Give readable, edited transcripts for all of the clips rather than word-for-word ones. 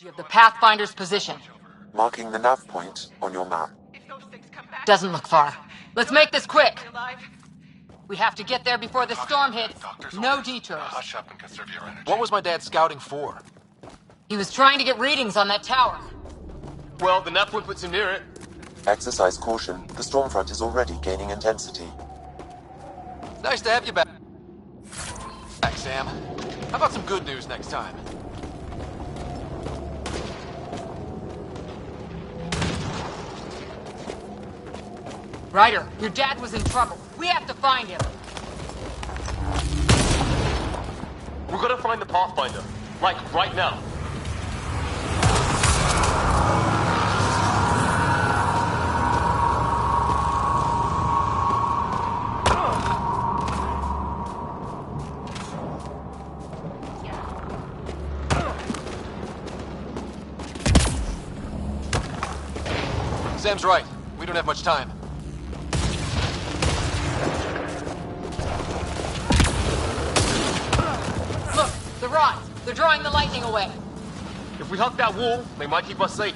of the Pathfinder's position. Marking the nav point on your map. Doesn't look far. Let's make this quick. We have to get there before the storm hits. No detours. Hush up and conserve your energy. What was my dad scouting for? He was trying to get readings on that tower. Well, the nav point puts him near it. Exercise caution. The storm front is already gaining intensity. Nice to have you back, Sam. How about some good news next time? Ryder, your dad was in trouble. We have to find him. We're gonna find the Pathfinder. Like, right now. Sam's right. We don't have much time. Look, the rods. They're drawing the lightning away. If we hug that wall, they might keep us safe.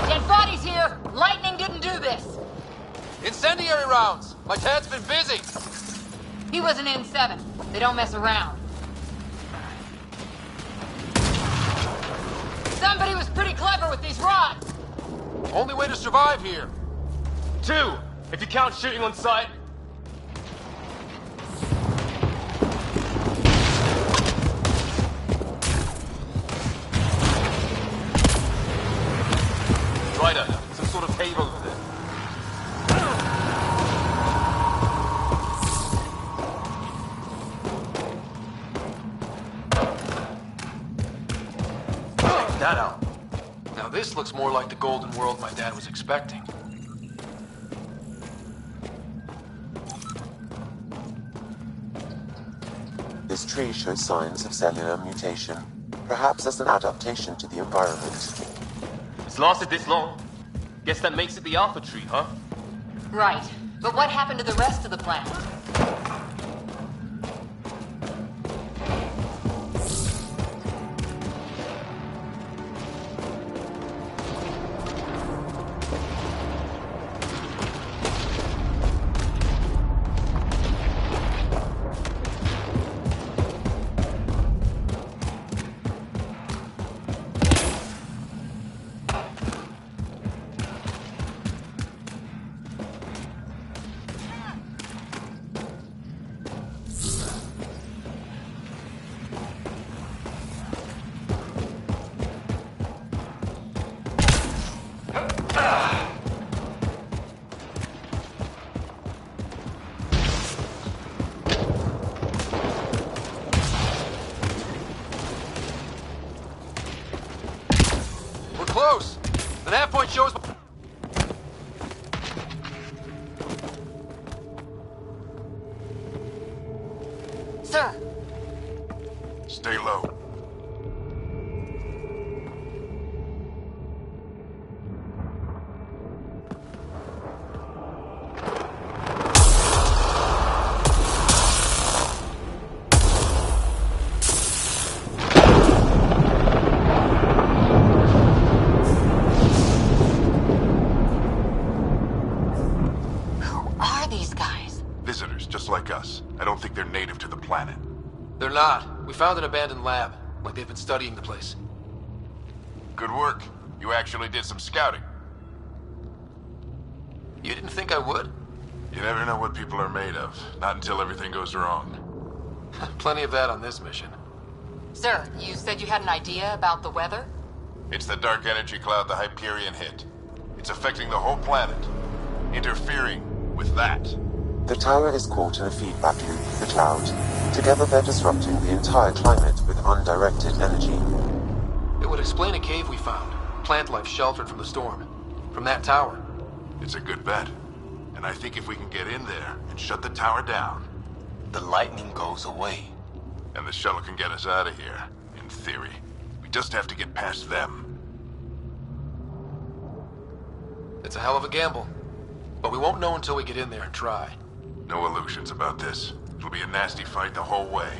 Dead bodies here. Lightning didn't do this. Incendiary rounds! My dad's been busy! He was an N7. They don't mess around. Somebody was pretty clever with these rods. Only way to survive here. 2, if you count shooting on sight. Ryder, some sort of cave over there. Check that out. Now this looks more like the golden world my dad was expecting. This tree shows signs of cellular mutation, perhaps as an adaptation to the environment. It's lasted this long. Guess that makes it the Alpha tree, huh? Right. But what happened to the rest of the planet? Close! The nav point shows... Sir! Stay low. Visitors, just like us. I don't think they're native to the planet. They're not. We found an abandoned lab, like they've been studying the place. Good work. You actually did some scouting. You didn't think I would? You never know what people are made of. Not until everything goes wrong. Plenty of that on this mission. Sir, you said you had an idea about the weather? It's the dark energy cloud the Hyperion hit. It's affecting the whole planet. Interfering with that. The tower is caught in a feedback loop with the cloud. Together they're disrupting the entire climate with undirected energy. It would explain a cave we found. Plant life sheltered from the storm. From that tower. It's a good bet. And I think if we can get in there and shut the tower down, the lightning goes away. And the shuttle can get us out of here, in theory. We just have to get past them. It's a hell of a gamble. But we won't know until we get in there and try. No illusions about this. It'll be a nasty fight the whole way.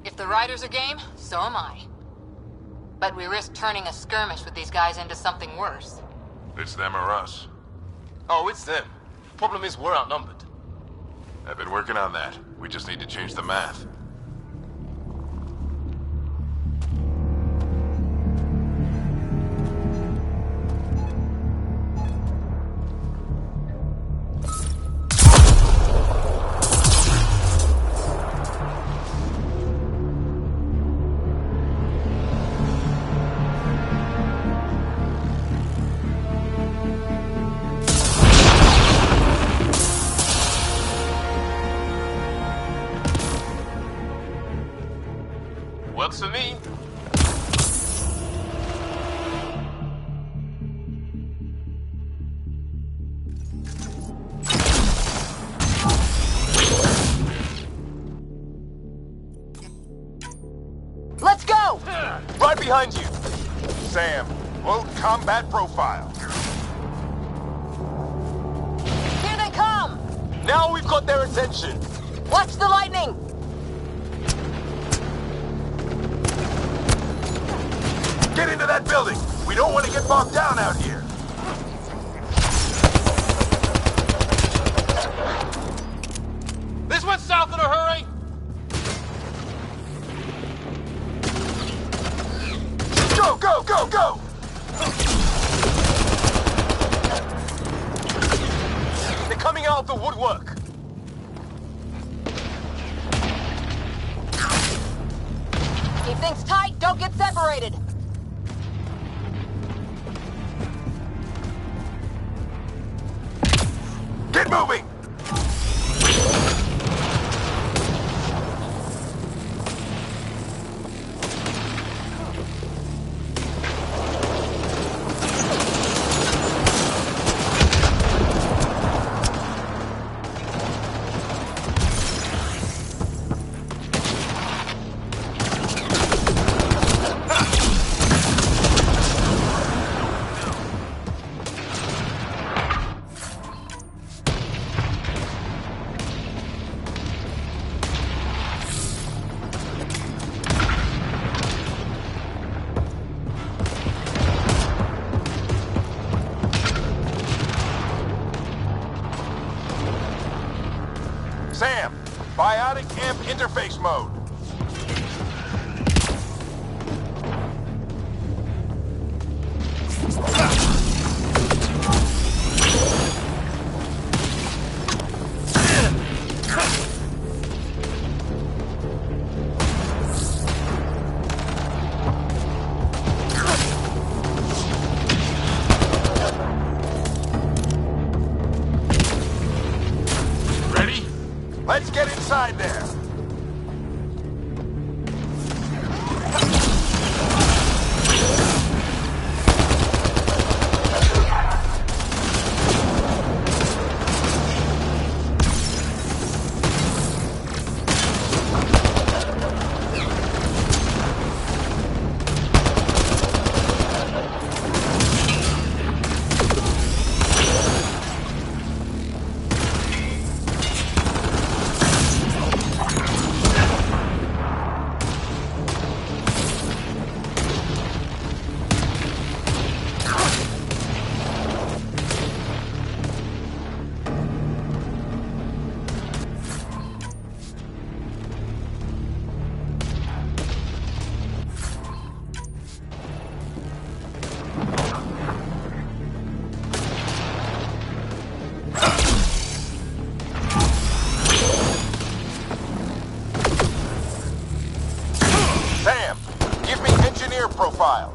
If the Riders are game, so am I. But we risk turning a skirmish with these guys into something worse. It's them or us. Oh, it's them. Problem is, we're outnumbered. I've been working on that. We just need to change the math. Works for me. Let's go! Right behind you. Sam, load combat profile. Here they come! Now we've got their attention. Watch the lightning! Get into that building! We don't want to get bogged down out here! This went south in a hurry. Go, go, go, go! They're coming out of the woodwork. Keep things tight, don't get separated! Get moving! Sam, biotic amp interface mode. Ready? Let's get inside there. Sam, give me engineer profile.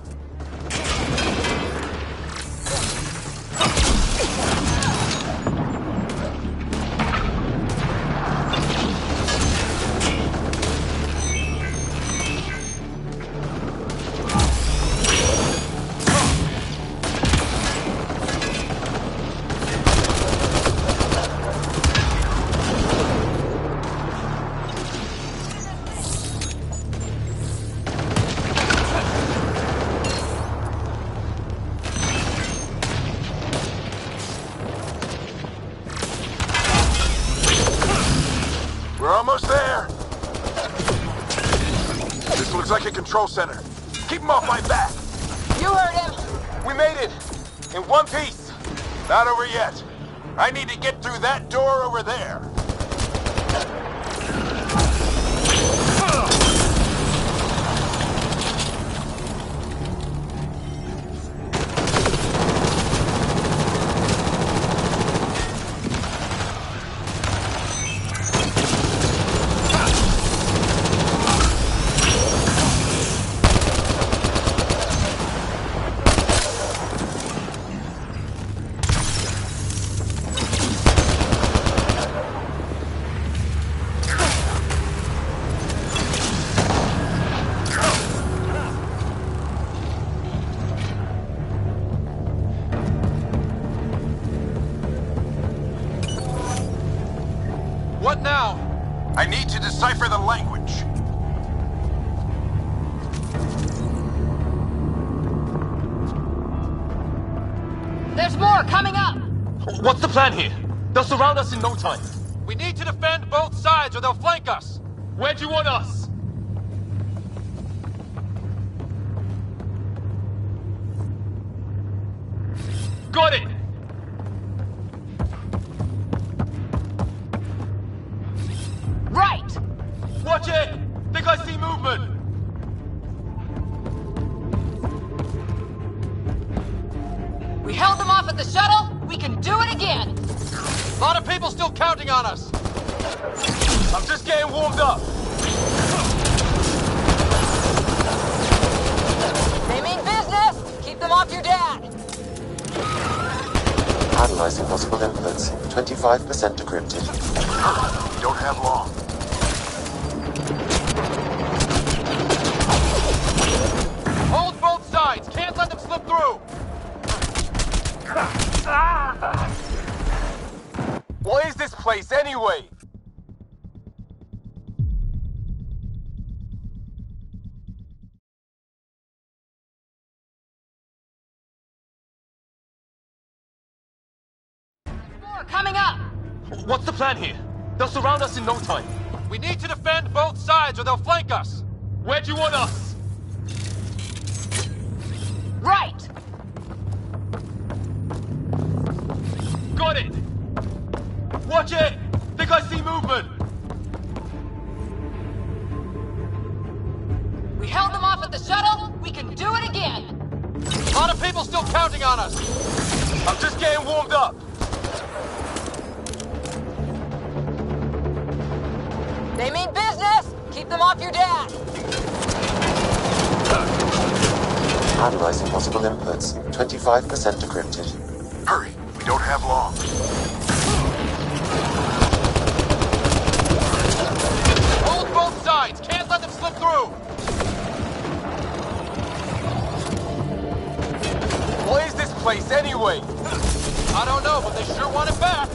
like a control center. Keep him off my back. You heard him. We made it. In one piece. Not over yet. I need to get through that door over there. What now? I need to decipher the language. There's more coming up. What's the plan here? They'll surround us in no time. We need to defend both sides or they'll flank us. Where do you want us? Got it! Right. Watch it! Think I see movement! We held them off at the shuttle. We can do it again. A lot of people still counting on us. I'm just getting warmed up. They mean business. Keep them off your dad. Analyzing possible inputs. 25% decrypted. We don't have long. Hold both sides. Can't let them slip through. What is this place anyway? More coming up. What's the plan here? They'll surround us in no time. We need to defend both sides or they'll flank us. Where do you want us? Right. Got it! Watch it! Think I see movement! We held them off at the shuttle. We can do it again. A lot of people still counting on us. I'm just getting warmed up. They mean business. Keep them off your dad. Analyzing possible inputs. 25% decrypted. Hurry. We don't have long. Hold both sides. Can't let them slip through. What is this place anyway? I don't know, but they sure want it back.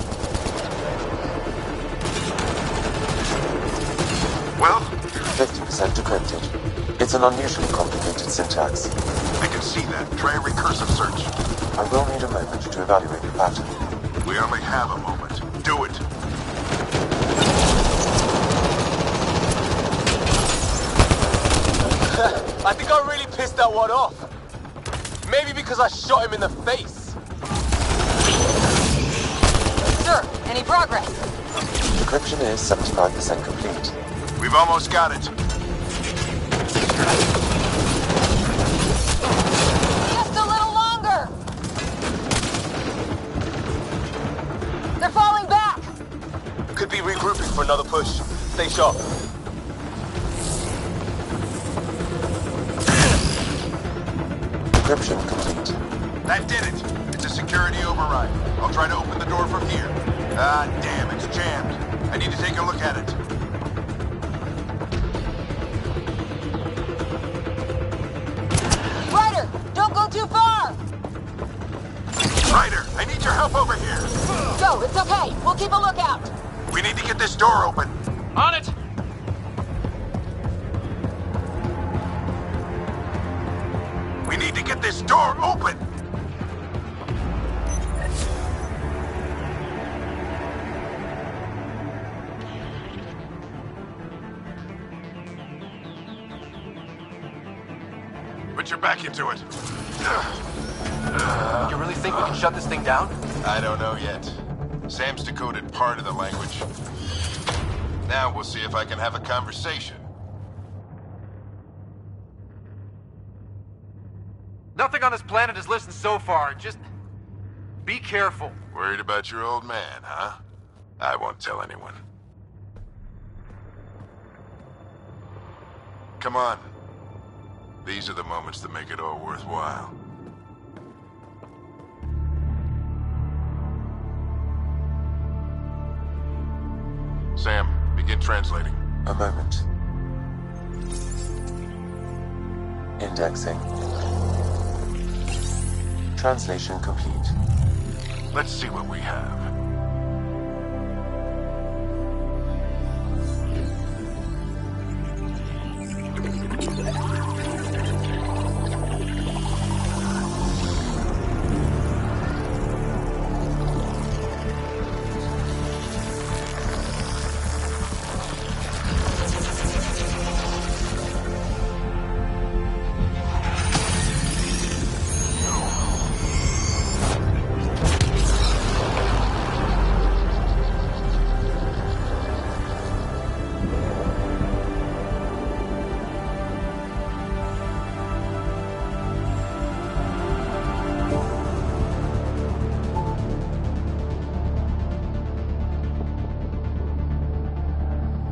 Well, 50% decrypted. It's an unusually complicated syntax. I can see that. Try a recursive search. I will need a moment to evaluate the pattern. We only have a moment. Do it. I think I really pissed that one off. Maybe because I shot him in the face. Sir, any progress? Decryption is 75% complete. We've almost got it. Just a little longer. They're falling back. Could be regrouping for another push. Stay sharp. Decryption complete. That did it. It's a security override. I'll try to open the door from here. Ah, damn, it's jammed. I need to take a look at it. Ryder, don't go too far. Ryder, I need your help over here. Go, it's okay. We'll keep a lookout. We need to get this door open. On it. We need to get this door open. Put your back into it. You really think we can shut this thing down? I don't know yet. Sam's decoded part of the language. Now we'll see if I can have a conversation. Nothing on this planet has listened so far. Just be careful. Worried about your old man, huh? I won't tell anyone. Come on. These are the moments that make it all worthwhile. Sam, begin translating. A moment. Indexing. Translation complete. Let's see what we have.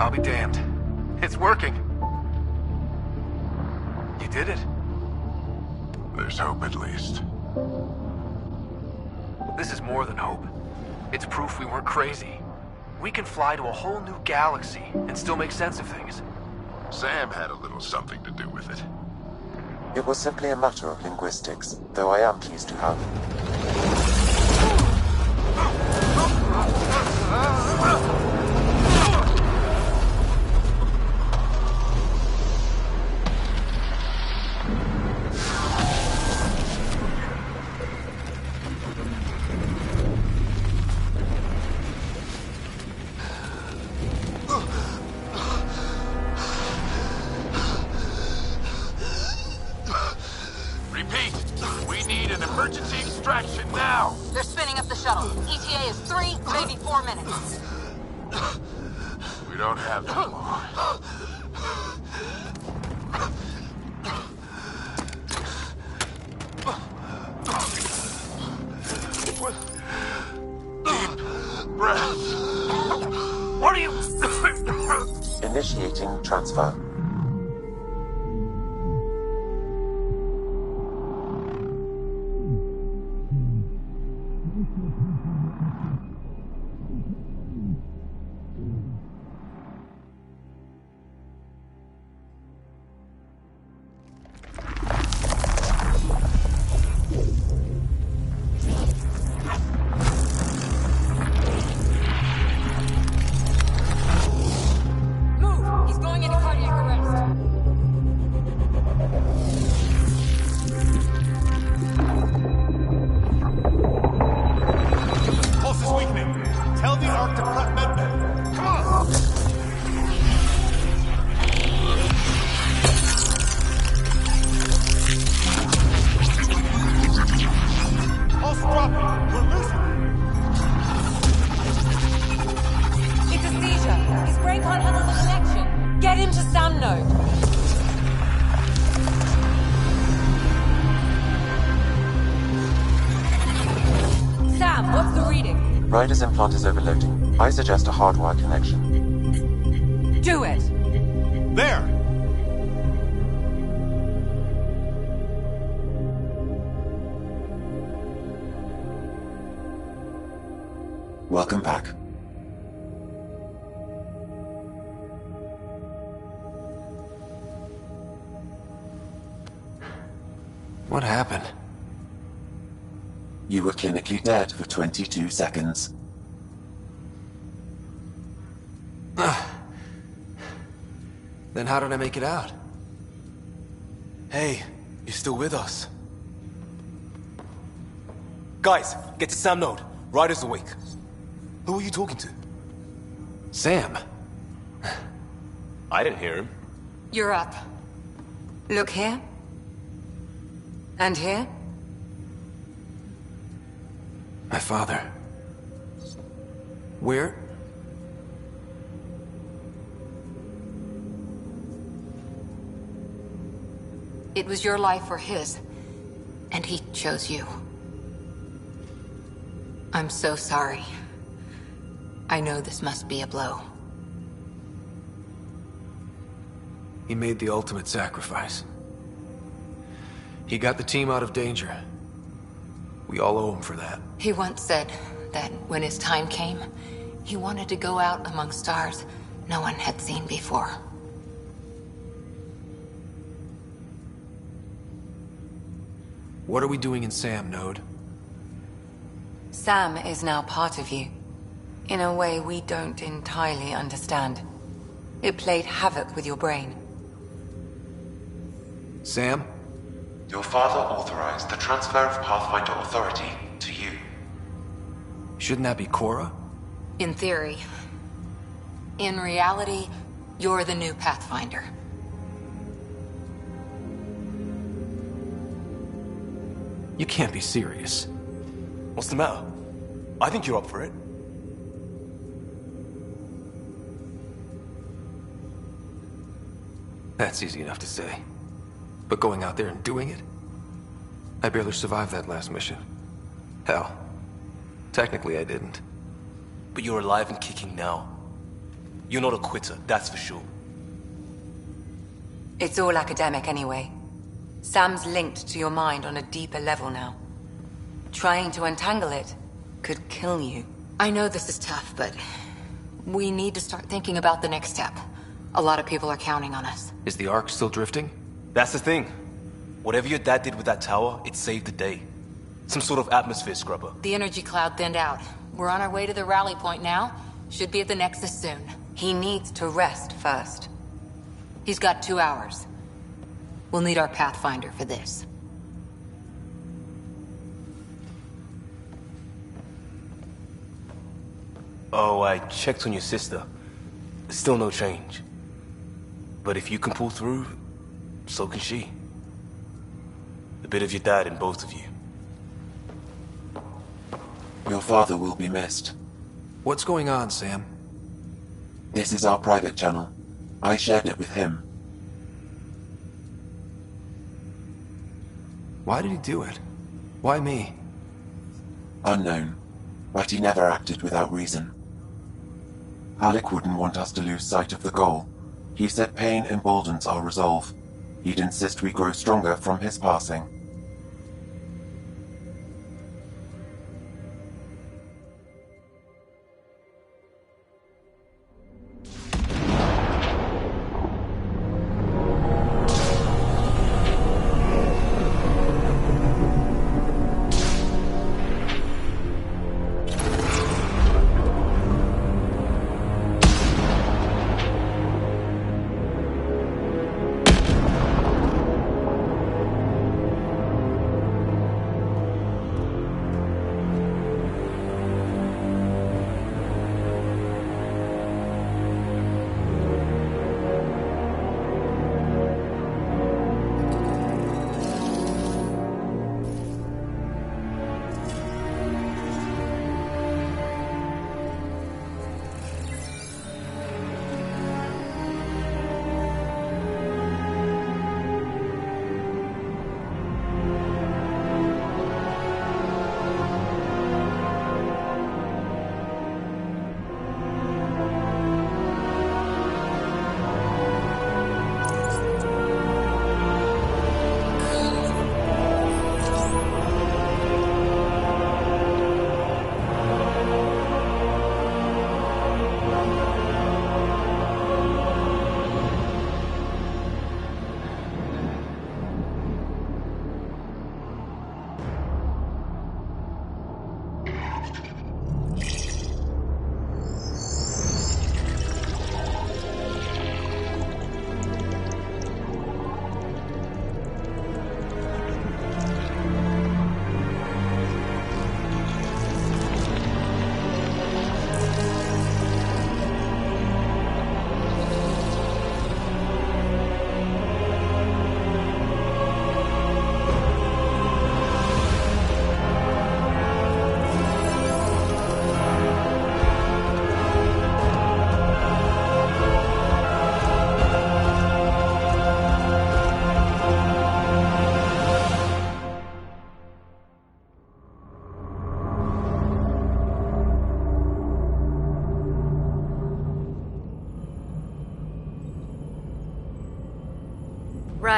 I'll be damned. It's working. You did it. There's hope at least. This is more than hope. It's proof we weren't crazy. We can fly to a whole new galaxy and still make sense of things. Sam had a little something to do with it. It was simply a matter of linguistics, though I am pleased to have. Repeat, we need an emergency extraction now. They're spinning up the shuttle. ETA is 3, maybe 4 minutes. We don't have that long. Deep breath. What are you... Initiating transfer. Move! He's going into cardiac arrest. Pulse is weakening. Tell the Ark to prep medbay. Come on! Pulse dropping. We're losing it. It's a seizure. His brain can't handle the connection. Get him to sound node. Sam, what's the reading? Ryder's implant is overloading. I suggest a hardwire connection. Do it. There! Welcome back. What happened? You were clinically dead for 22 seconds. Then how did I make it out? Hey, you're still with us. Guys, get to Sam Node. Ryder's awake. Who are you talking to? Sam. I didn't hear him. You're up. Look here. And here? My father. Where? It was your life or his, and he chose you. I'm so sorry. I know this must be a blow. He made the ultimate sacrifice. He got the team out of danger. We all owe him for that. He once said that when his time came, he wanted to go out among stars no one had seen before. What are we doing in Sam, Node? Sam is now part of you. In a way we don't entirely understand. It played havoc with your brain. Sam? Your father authorized the transfer of Pathfinder authority to you. Shouldn't that be Cora? In theory. In reality, you're the new Pathfinder. You can't be serious. What's the matter? I think you're up for it. That's easy enough to say. But going out there and doing it? I barely survived that last mission. Hell, technically I didn't. But you're alive and kicking now. You're not a quitter, that's for sure. It's all academic anyway. Sam's linked to your mind on a deeper level now. Trying to untangle it could kill you. I know this is tough, but we need to start thinking about the next step. A lot of people are counting on us. Is the Ark still drifting? That's the thing. Whatever your dad did with that tower, it saved the day. Some sort of atmosphere scrubber. The energy cloud thinned out. We're on our way to the rally point now. Should be at the Nexus soon. He needs to rest first. He's got 2 hours. We'll need our Pathfinder for this. Oh, I checked on your sister. Still no change. But if you can pull through, so can she. A bit of your dad in both of you. Your father will be missed. What's going on, Sam? This is our private channel. I shared it with him. Why did he do it? Why me? Unknown, but he never acted without reason. Alec wouldn't want us to lose sight of the goal. He said pain emboldens our resolve. He'd insist we grow stronger from his passing.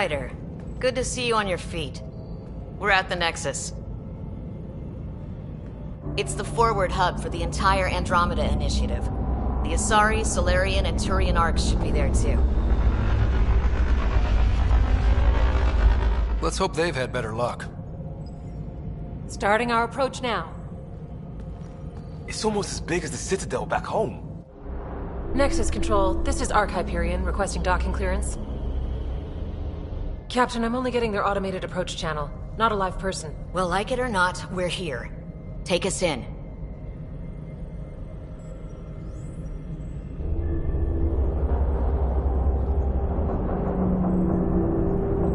Ryder, good to see you on your feet. We're at the Nexus. It's the forward hub for the entire Andromeda initiative. The Asari, Solarian, and Turian arcs should be there too. Let's hope they've had better luck. Starting our approach now. It's almost as big as the Citadel back home. Nexus Control, this is Arc Hyperion requesting docking clearance. Captain, I'm only getting their automated approach channel, not a live person. Well, like it or not, we're here. Take us in.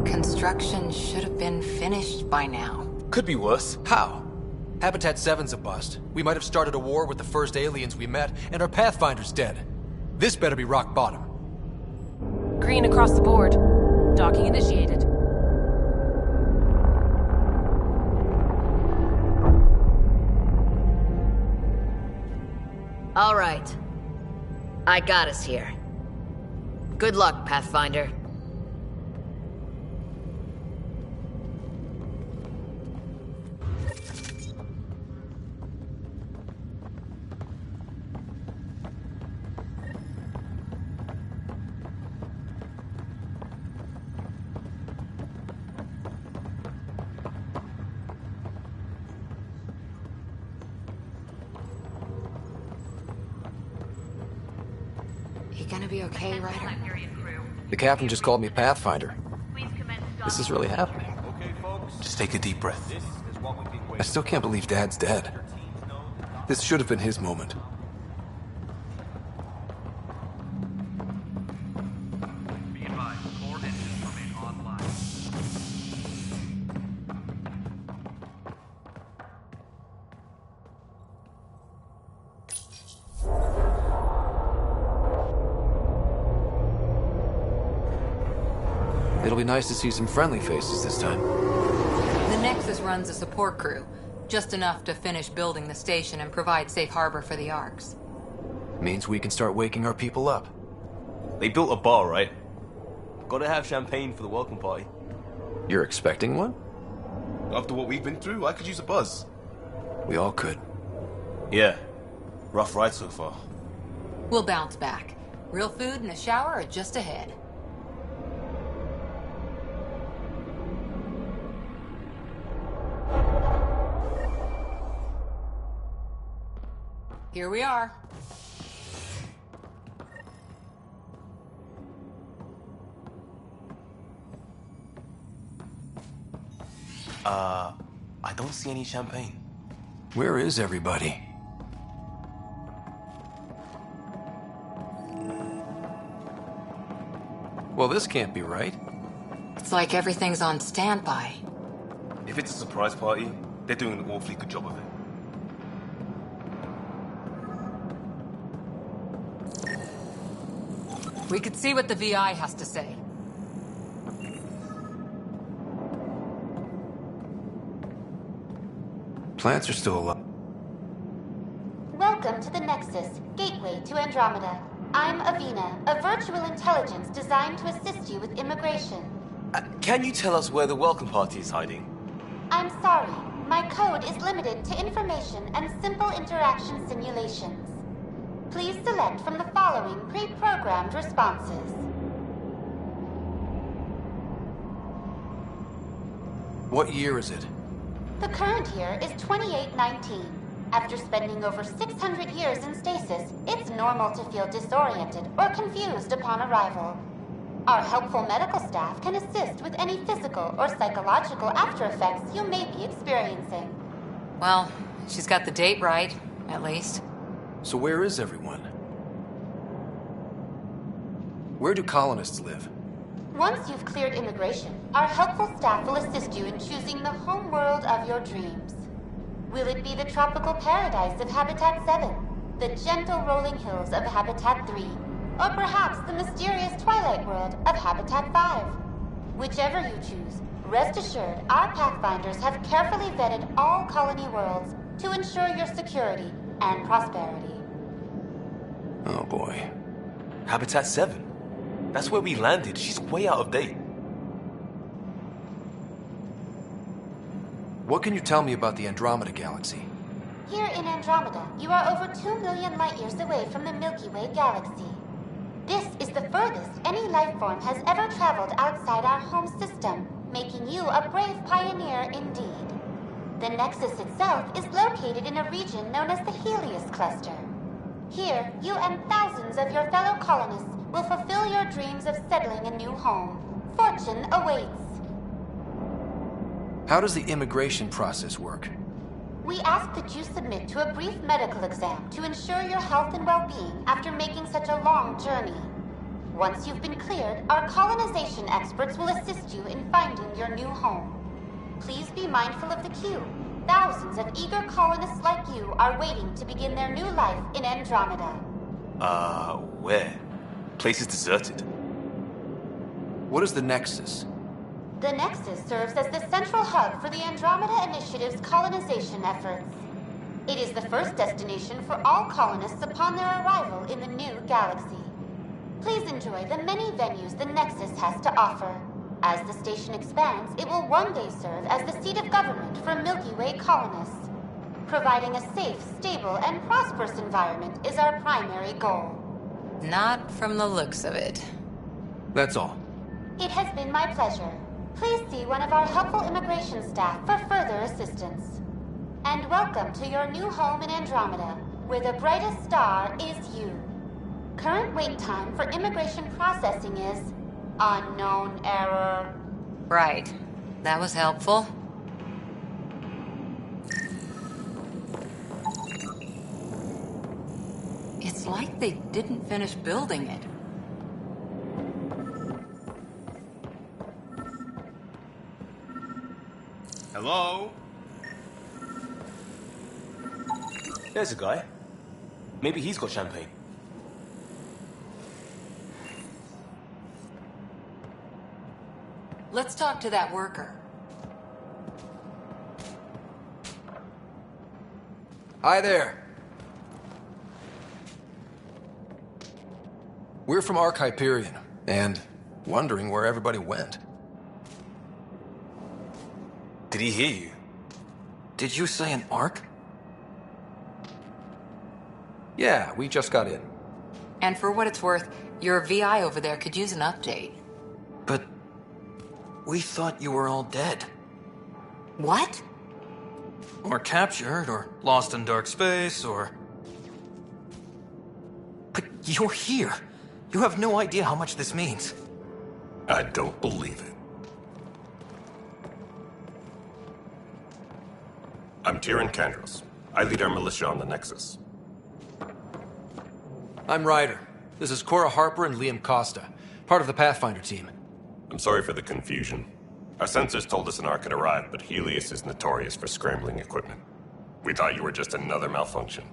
Construction should have been finished by now. Could be worse. How? Habitat 7's a bust. We might have started a war with the first aliens we met, and our Pathfinder's dead. This better be rock bottom. Green across the board. Docking initiated. All right. I got us here. Good luck, Pathfinder. You gonna be okay, Ryder? The captain just called me Pathfinder. This is really happening. Just take a deep breath. I still can't believe Dad's dead. This should have been his moment. Be advised, core engines remain online. It'll be nice to see some friendly faces this time. The Nexus runs a support crew, just enough to finish building the station and provide safe harbor for the arcs. Means we can start waking our people up. They built a bar, right? Gotta have champagne for the welcome party. You're expecting one? After what we've been through, I could use a buzz. We all could. Yeah. Rough ride so far. We'll bounce back. Real food and a shower are just ahead. Here we are. I don't see any champagne. Where is everybody? Well, this can't be right. It's like everything's on standby. If it's a surprise party, they're doing an awfully good job of it. We could see what the VI has to say. Plants are still alive. Welcome to the Nexus, gateway to Andromeda. I'm Avina, a virtual intelligence designed to assist you with immigration. Can you tell us where the welcome party is hiding? I'm sorry, my code is limited to information and simple interaction simulations. Please select from the following pre-programmed responses. What year is it? The current year is 2819. After spending over 600 years in stasis, it's normal to feel disoriented or confused upon arrival. Our helpful medical staff can assist with any physical or psychological after effects you may be experiencing. Well, she's got the date right, at least. So where is everyone? Where do colonists live? Once you've cleared immigration, our helpful staff will assist you in choosing the home world of your dreams. Will it be the tropical paradise of Habitat 7, the gentle rolling hills of Habitat 3, or perhaps the mysterious twilight world of Habitat 5? Whichever you choose, rest assured our Pathfinders have carefully vetted all colony worlds to ensure your security and prosperity. Oh boy. Habitat 7. That's where we landed. She's way out of date. What can you tell me about the Andromeda Galaxy? Here in Andromeda, you are over 2 million light-years away from the Milky Way galaxy. This is the furthest any life form has ever traveled outside our home system, making you a brave pioneer indeed. The Nexus itself is located in a region known as the Helios Cluster. Here, you and thousands of your fellow colonists will fulfill your dreams of settling a new home. Fortune awaits. How does the immigration process work? We ask that you submit to a brief medical exam to ensure your health and well-being after making such a long journey. Once you've been cleared, our colonization experts will assist you in finding your new home. Please be mindful of the queue. Thousands of eager colonists like you are waiting to begin their new life in Andromeda. Where? Place is deserted. What is the Nexus? The Nexus serves as the central hub for the Andromeda Initiative's colonization efforts. It is the first destination for all colonists upon their arrival in the new galaxy. Please enjoy the many venues the Nexus has to offer. As the station expands, it will one day serve as the seat of government for Milky Way colonists. Providing a safe, stable, and prosperous environment is our primary goal. Not from the looks of it. That's all. It has been my pleasure. Please see one of our helpful immigration staff for further assistance. And welcome to your new home in Andromeda, where the brightest star is you. Current wait time for immigration processing is unknown error. Right. That was helpful. It's like they didn't finish building it. Hello? There's a guy. Maybe he's got champagne. Let's talk to that worker. Hi there. We're from Hyperion, and wondering where everybody went. Did he hear you? Did you say an Ark? Yeah, we just got in. And for what it's worth, your VI over there could use an update. But we thought you were all dead. What? Or captured, or lost in dark space, or... But you're here. You have no idea how much this means. I don't believe it. I'm Tyrion Kandros. I lead our militia on the Nexus. I'm Ryder. This is Cora Harper and Liam Costa, part of the Pathfinder team. I'm sorry for the confusion. Our sensors told us an Ark had arrived, but Helios is notorious for scrambling equipment. We thought you were just another malfunction.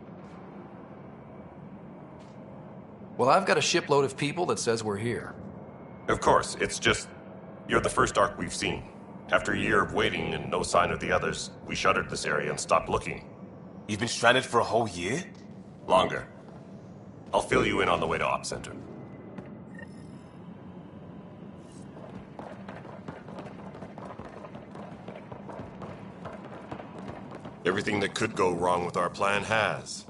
Well, I've got a shipload of people that says we're here. Of course, it's just... you're the first Ark we've seen. After a year of waiting and no sign of the others, we shuttered this area and stopped looking. You've been stranded for a whole year? Longer. I'll fill you in on the way to Op Center. Everything that could go wrong with our plan has.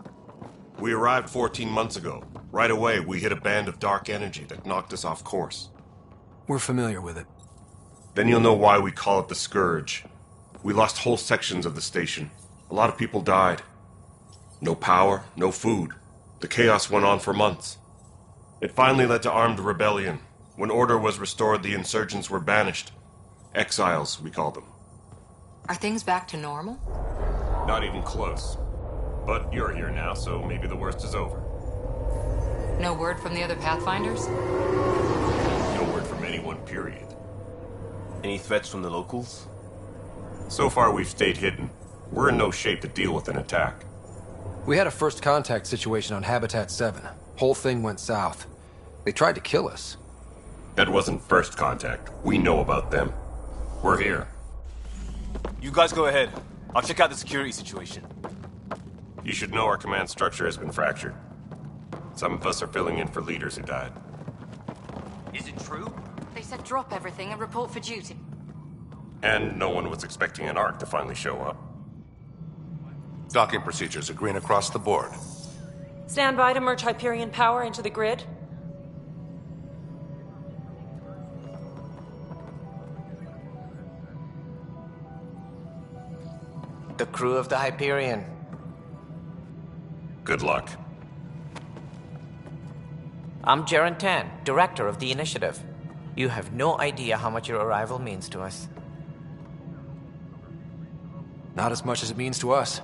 We arrived 14 months ago. Right away, we hit a band of dark energy that knocked us off course. We're familiar with it. Then you'll know why we call it the Scourge. We lost whole sections of the station. A lot of people died. No power, no food. The chaos went on for months. It finally led to armed rebellion. When order was restored, the insurgents were banished. Exiles, we call them. Are things back to normal? Not even close. But you're here now, so maybe the worst is over. No word from the other Pathfinders? No word from anyone, period. Any threats from the locals? So far, we've stayed hidden. We're in no shape to deal with an attack. We had a first contact situation on Habitat 7. Whole thing went south. They tried to kill us. That wasn't first contact. We know about them. We're here. You guys go ahead. I'll check out the security situation. You should know our command structure has been fractured. Some of us are filling in for leaders who died. Is it true? They said drop everything and report for duty. And no one was expecting an Ark to finally show up. Docking procedures are green across the board. Stand by to merge Hyperion power into the grid. The crew of the Hyperion. Good luck. I'm Jaren Tan, director of the initiative. You have no idea how much your arrival means to us. Not as much as it means to us.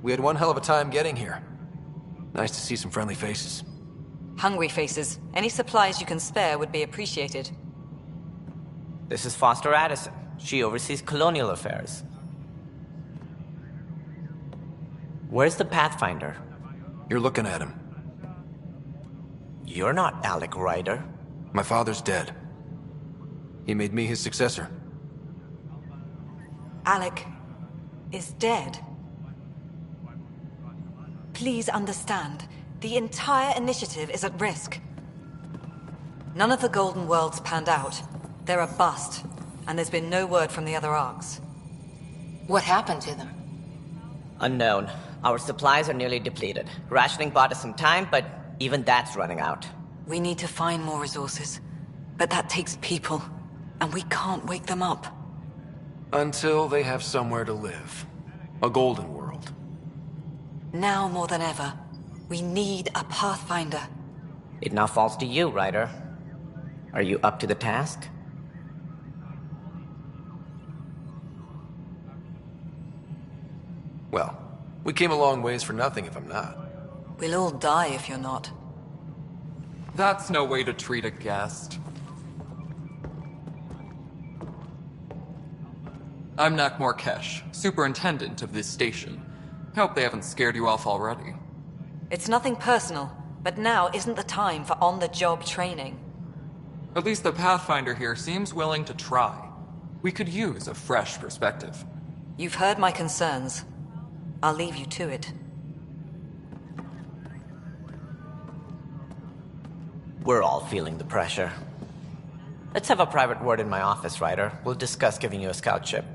We had one hell of a time getting here. Nice to see some friendly faces. Hungry faces. Any supplies you can spare would be appreciated. This is Foster Addison. She oversees colonial affairs. Where's the Pathfinder? You're looking at him. You're not Alec Ryder. My father's dead. He made me his successor. Alec is dead. Please understand, the entire initiative is at risk. None of the Golden Worlds panned out. They're a bust, and there's been no word from the other Arks. What happened to them? Unknown. Our supplies are nearly depleted. Rationing bought us some time, but even that's running out. We need to find more resources, but that takes people, and we can't wake them up. Until they have somewhere to live. A golden world. Now more than ever, we need a Pathfinder. It now falls to you, Ryder. Are you up to the task? Well, we came a long ways for nothing if I'm not. We'll all die if you're not. That's no way to treat a guest. I'm Nakmor Kesh, superintendent of this station. Hope they haven't scared you off already. It's nothing personal, but now isn't the time for on-the-job training. At least the Pathfinder here seems willing to try. We could use a fresh perspective. You've heard my concerns. I'll leave you to it. We're all feeling the pressure. Let's have a private word in my office, Ryder. We'll discuss giving you a scout ship.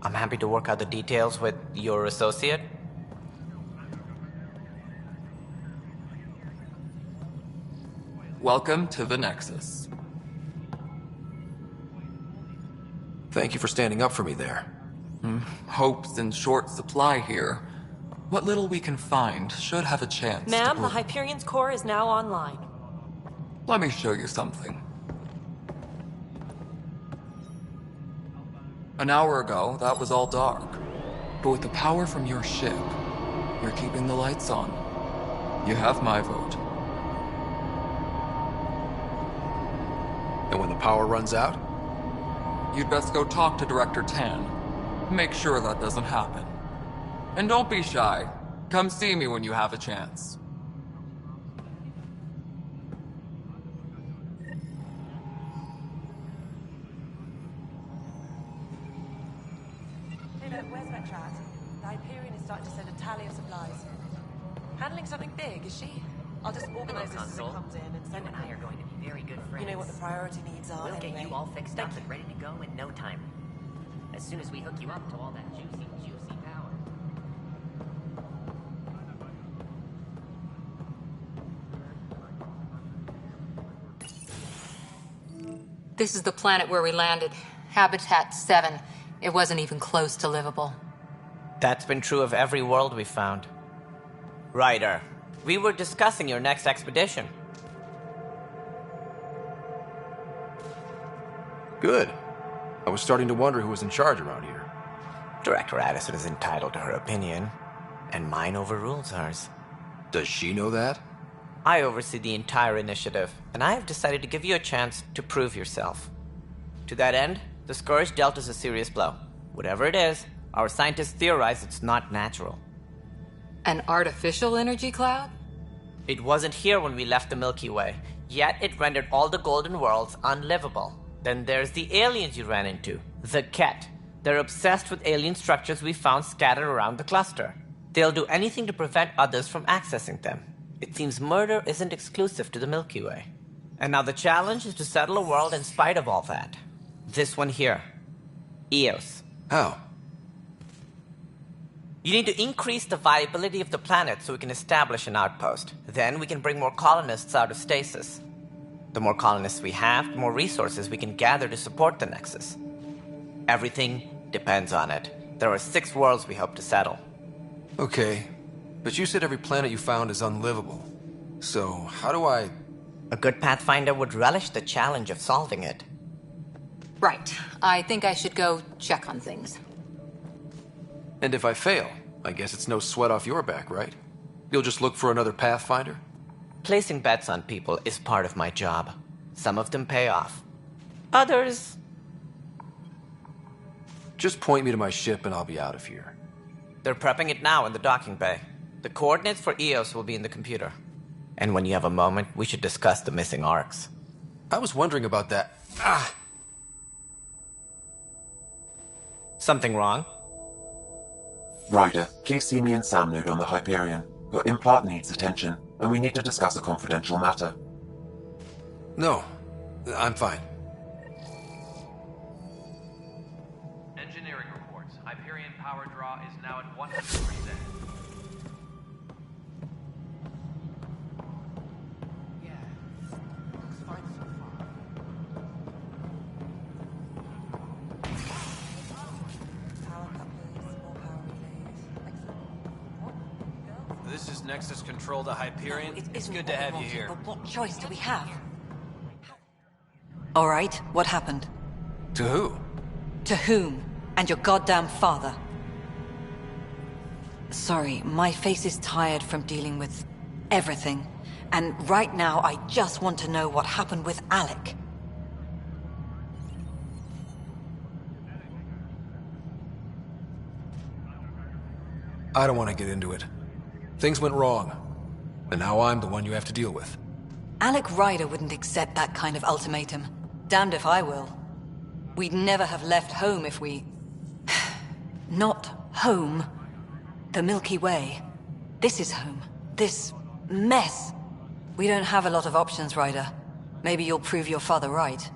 I'm happy to work out the details with your associate. Welcome to the Nexus. Thank you for standing up for me there. Hope's in short supply here. What little we can find should have a chance. Ma'am, the Hyperion's core is now online. Let me show you something. An hour ago, that was all dark. But with the power from your ship, you're keeping the lights on. You have my vote. And when the power runs out? You'd best go talk to Director Tan. Make sure that doesn't happen. And don't be shy. Come see me when you have a chance. Hey, look, where's that chat? The Hyperion is starting to send a tally of supplies. Handling something big, is she? I'll just organize this as it comes in and send it. You and I are going to be very good friends. You know what the priority needs are. We'll anyway. get you all fixed up and ready to go in no time. As soon as we hook you up to all that juicy, juicy power. This is the planet where we landed. Habitat 7. It wasn't even close to livable. That's been true of every world we've found. Ryder, we were discussing your next expedition. Good. I was starting to wonder who was in charge around here. Director Addison is entitled to her opinion, and mine overrules hers. Does she know that? I oversee the entire initiative, and I have decided to give you a chance to prove yourself. To that end, the Scourge dealt us a serious blow. Whatever it is, our scientists theorize it's not natural. An artificial energy cloud? It wasn't here when we left the Milky Way, yet it rendered all the Golden Worlds unlivable. Then there's the aliens you ran into, the Ket. They're obsessed with alien structures we found scattered around the cluster. They'll do anything to prevent others from accessing them. It seems murder isn't exclusive to the Milky Way. And now the challenge is to settle a world in spite of all that. This one here. EOS. How? You need to increase the viability of the planet so we can establish an outpost. Then we can bring more colonists out of stasis. The more colonists we have, the more resources we can gather to support the Nexus. Everything depends on it. There are 6 worlds we hope to settle. Okay, but you said every planet you found is unlivable. So, how do I... A good Pathfinder would relish the challenge of solving it. Right. I think I should go check on things. And if I fail, I guess it's no sweat off your back, right? You'll just look for another Pathfinder? Placing bets on people is part of my job. Some of them pay off. Others... Just point me to my ship and I'll be out of here. They're prepping it now in the docking bay. The coordinates for EOS will be in the computer. And when you have a moment, we should discuss the missing arcs. I was wondering about that. Something wrong? Ryder, please see me and Sam Node on the Hyperion. Your implant needs attention, and we need to discuss a confidential matter. No, I'm fine. Engineering reports. Hyperion power draw is now at 100%. This is Nexus Control to Hyperion. It's good to have you here. But what choice do we have? All right, what happened? To who? To whom? And your goddamn father. Sorry, my face is tired from dealing with everything. And right now, I just want to know what happened with Alec. I don't want to get into it. Things went wrong. And now I'm the one you have to deal with. Alec Ryder wouldn't accept that kind of ultimatum. Damned if I will. We'd never have left home if we... Not home. The Milky Way. This is home. This mess. We don't have a lot of options, Ryder. Maybe you'll prove your father right.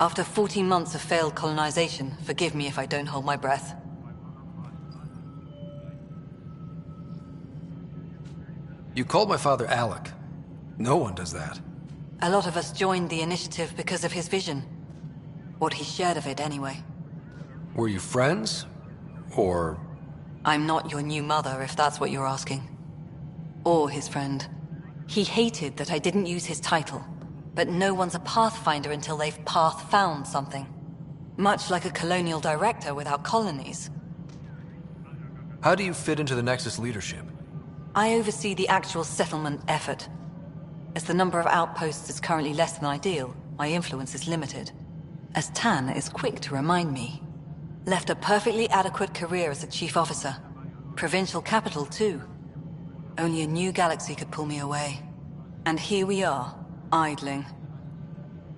After 14 months of failed colonization, forgive me if I don't hold my breath. You called my father Alec. No one does that. A lot of us joined the initiative because of his vision. What he shared of it, anyway. Were you friends? Or... I'm not your new mother, if that's what you're asking. Or his friend. He hated that I didn't use his title. But no one's a Pathfinder until they've path-found something. Much like a colonial director without colonies. How do you fit into the Nexus leadership? I oversee the actual settlement effort. As the number of outposts is currently less than ideal, my influence is limited. As Tan is quick to remind me. Left a perfectly adequate career as a chief officer. Provincial capital, too. Only a new galaxy could pull me away. And here we are, idling.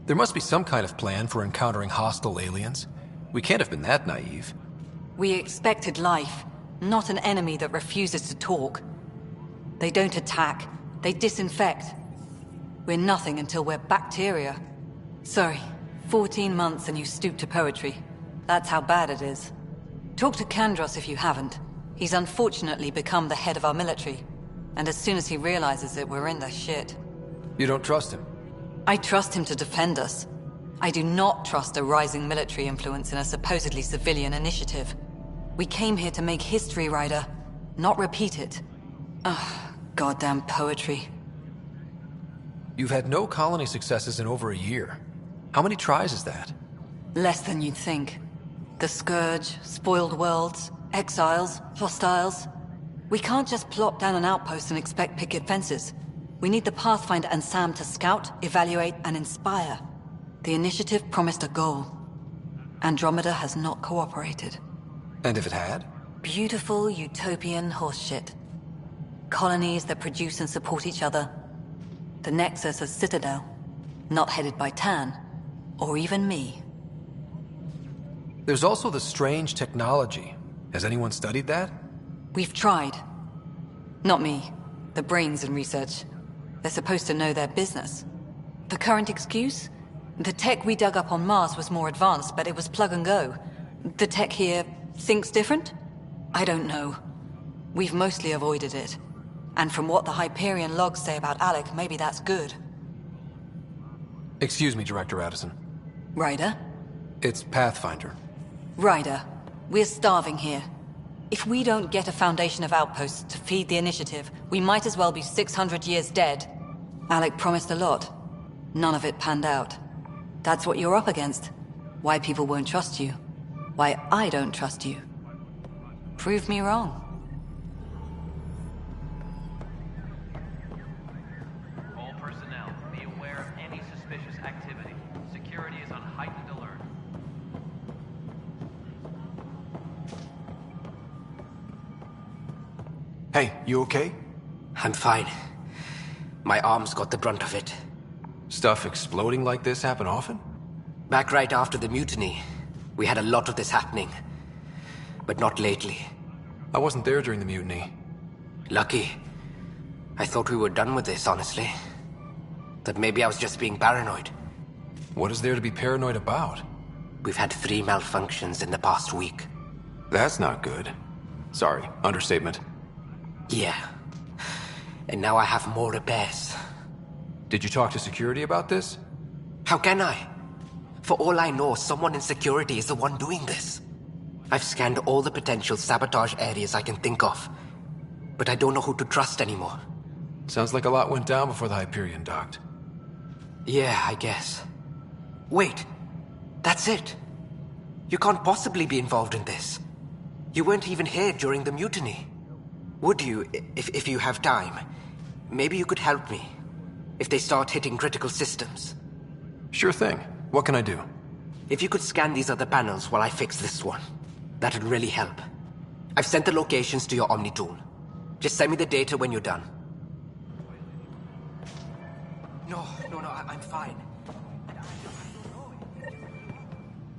There must be some kind of plan for encountering hostile aliens. We can't have been that naive. We expected life, not an enemy that refuses to talk. They don't attack, they disinfect. We're nothing until we're bacteria. Sorry, 14 months and you stoop to poetry. That's how bad it is. Talk to Kandros if you haven't. He's unfortunately become the head of our military. And as soon as he realizes it, we're in the shit. You don't trust him? I trust him to defend us. I do not trust a rising military influence in a supposedly civilian initiative. We came here to make history, Ryder, not repeat it. Ugh, goddamn poetry. You've had no colony successes in over a year. How many tries is that? Less than you'd think. The Scourge, spoiled worlds, exiles, hostiles. We can't just plop down an outpost and expect picket fences. We need the Pathfinder and Sam to scout, evaluate, and inspire. The initiative promised a goal. Andromeda has not cooperated. And if it had? Beautiful utopian horseshit. Colonies that produce and support each other. The Nexus a citadel. Not headed by Tan. Or even me. There's also the strange technology. Has anyone studied that? We've tried. Not me. The brains in research. They're supposed to know their business. The current excuse? The tech we dug up on Mars was more advanced, but it was plug and go. The tech here thinks different? I don't know. We've mostly avoided it. And from what the Hyperion logs say about Alec, maybe that's good. Excuse me, Director Addison. Ryder? It's Pathfinder. Ryder, we're starving here. If we don't get a foundation of outposts to feed the initiative, we might as well be 600 years dead. Alec promised a lot. None of it panned out. That's what you're up against. Why people won't trust you. Why I don't trust you. Prove me wrong. All personnel, be aware of any suspicious activity. Security is on heightened alert. Hey, you okay? I'm fine. My arms got the brunt of it. Stuff exploding like this happen often? Back right after the mutiny, we had a lot of this happening. But not lately. I wasn't there during the mutiny. Lucky. I thought we were done with this, honestly. That maybe I was just being paranoid. What is there to be paranoid about? We've had 3 malfunctions in the past week. That's not good. Sorry, understatement. Yeah. And now I have more repairs. Did you talk to security about this? How can I? For all I know, someone in security is the one doing this. I've scanned all the potential sabotage areas I can think of. But I don't know who to trust anymore. Sounds like a lot went down before the Hyperion docked. Yeah, I guess. Wait. That's it. You can't possibly be involved in this. You weren't even here during the mutiny. Would you, if you have time? Maybe you could help me. If they start hitting critical systems. Sure thing. What can I do? If you could scan these other panels while I fix this one, that'd really help. I've sent the locations to your Omni tool. Just send me the data when you're done. No, I'm fine.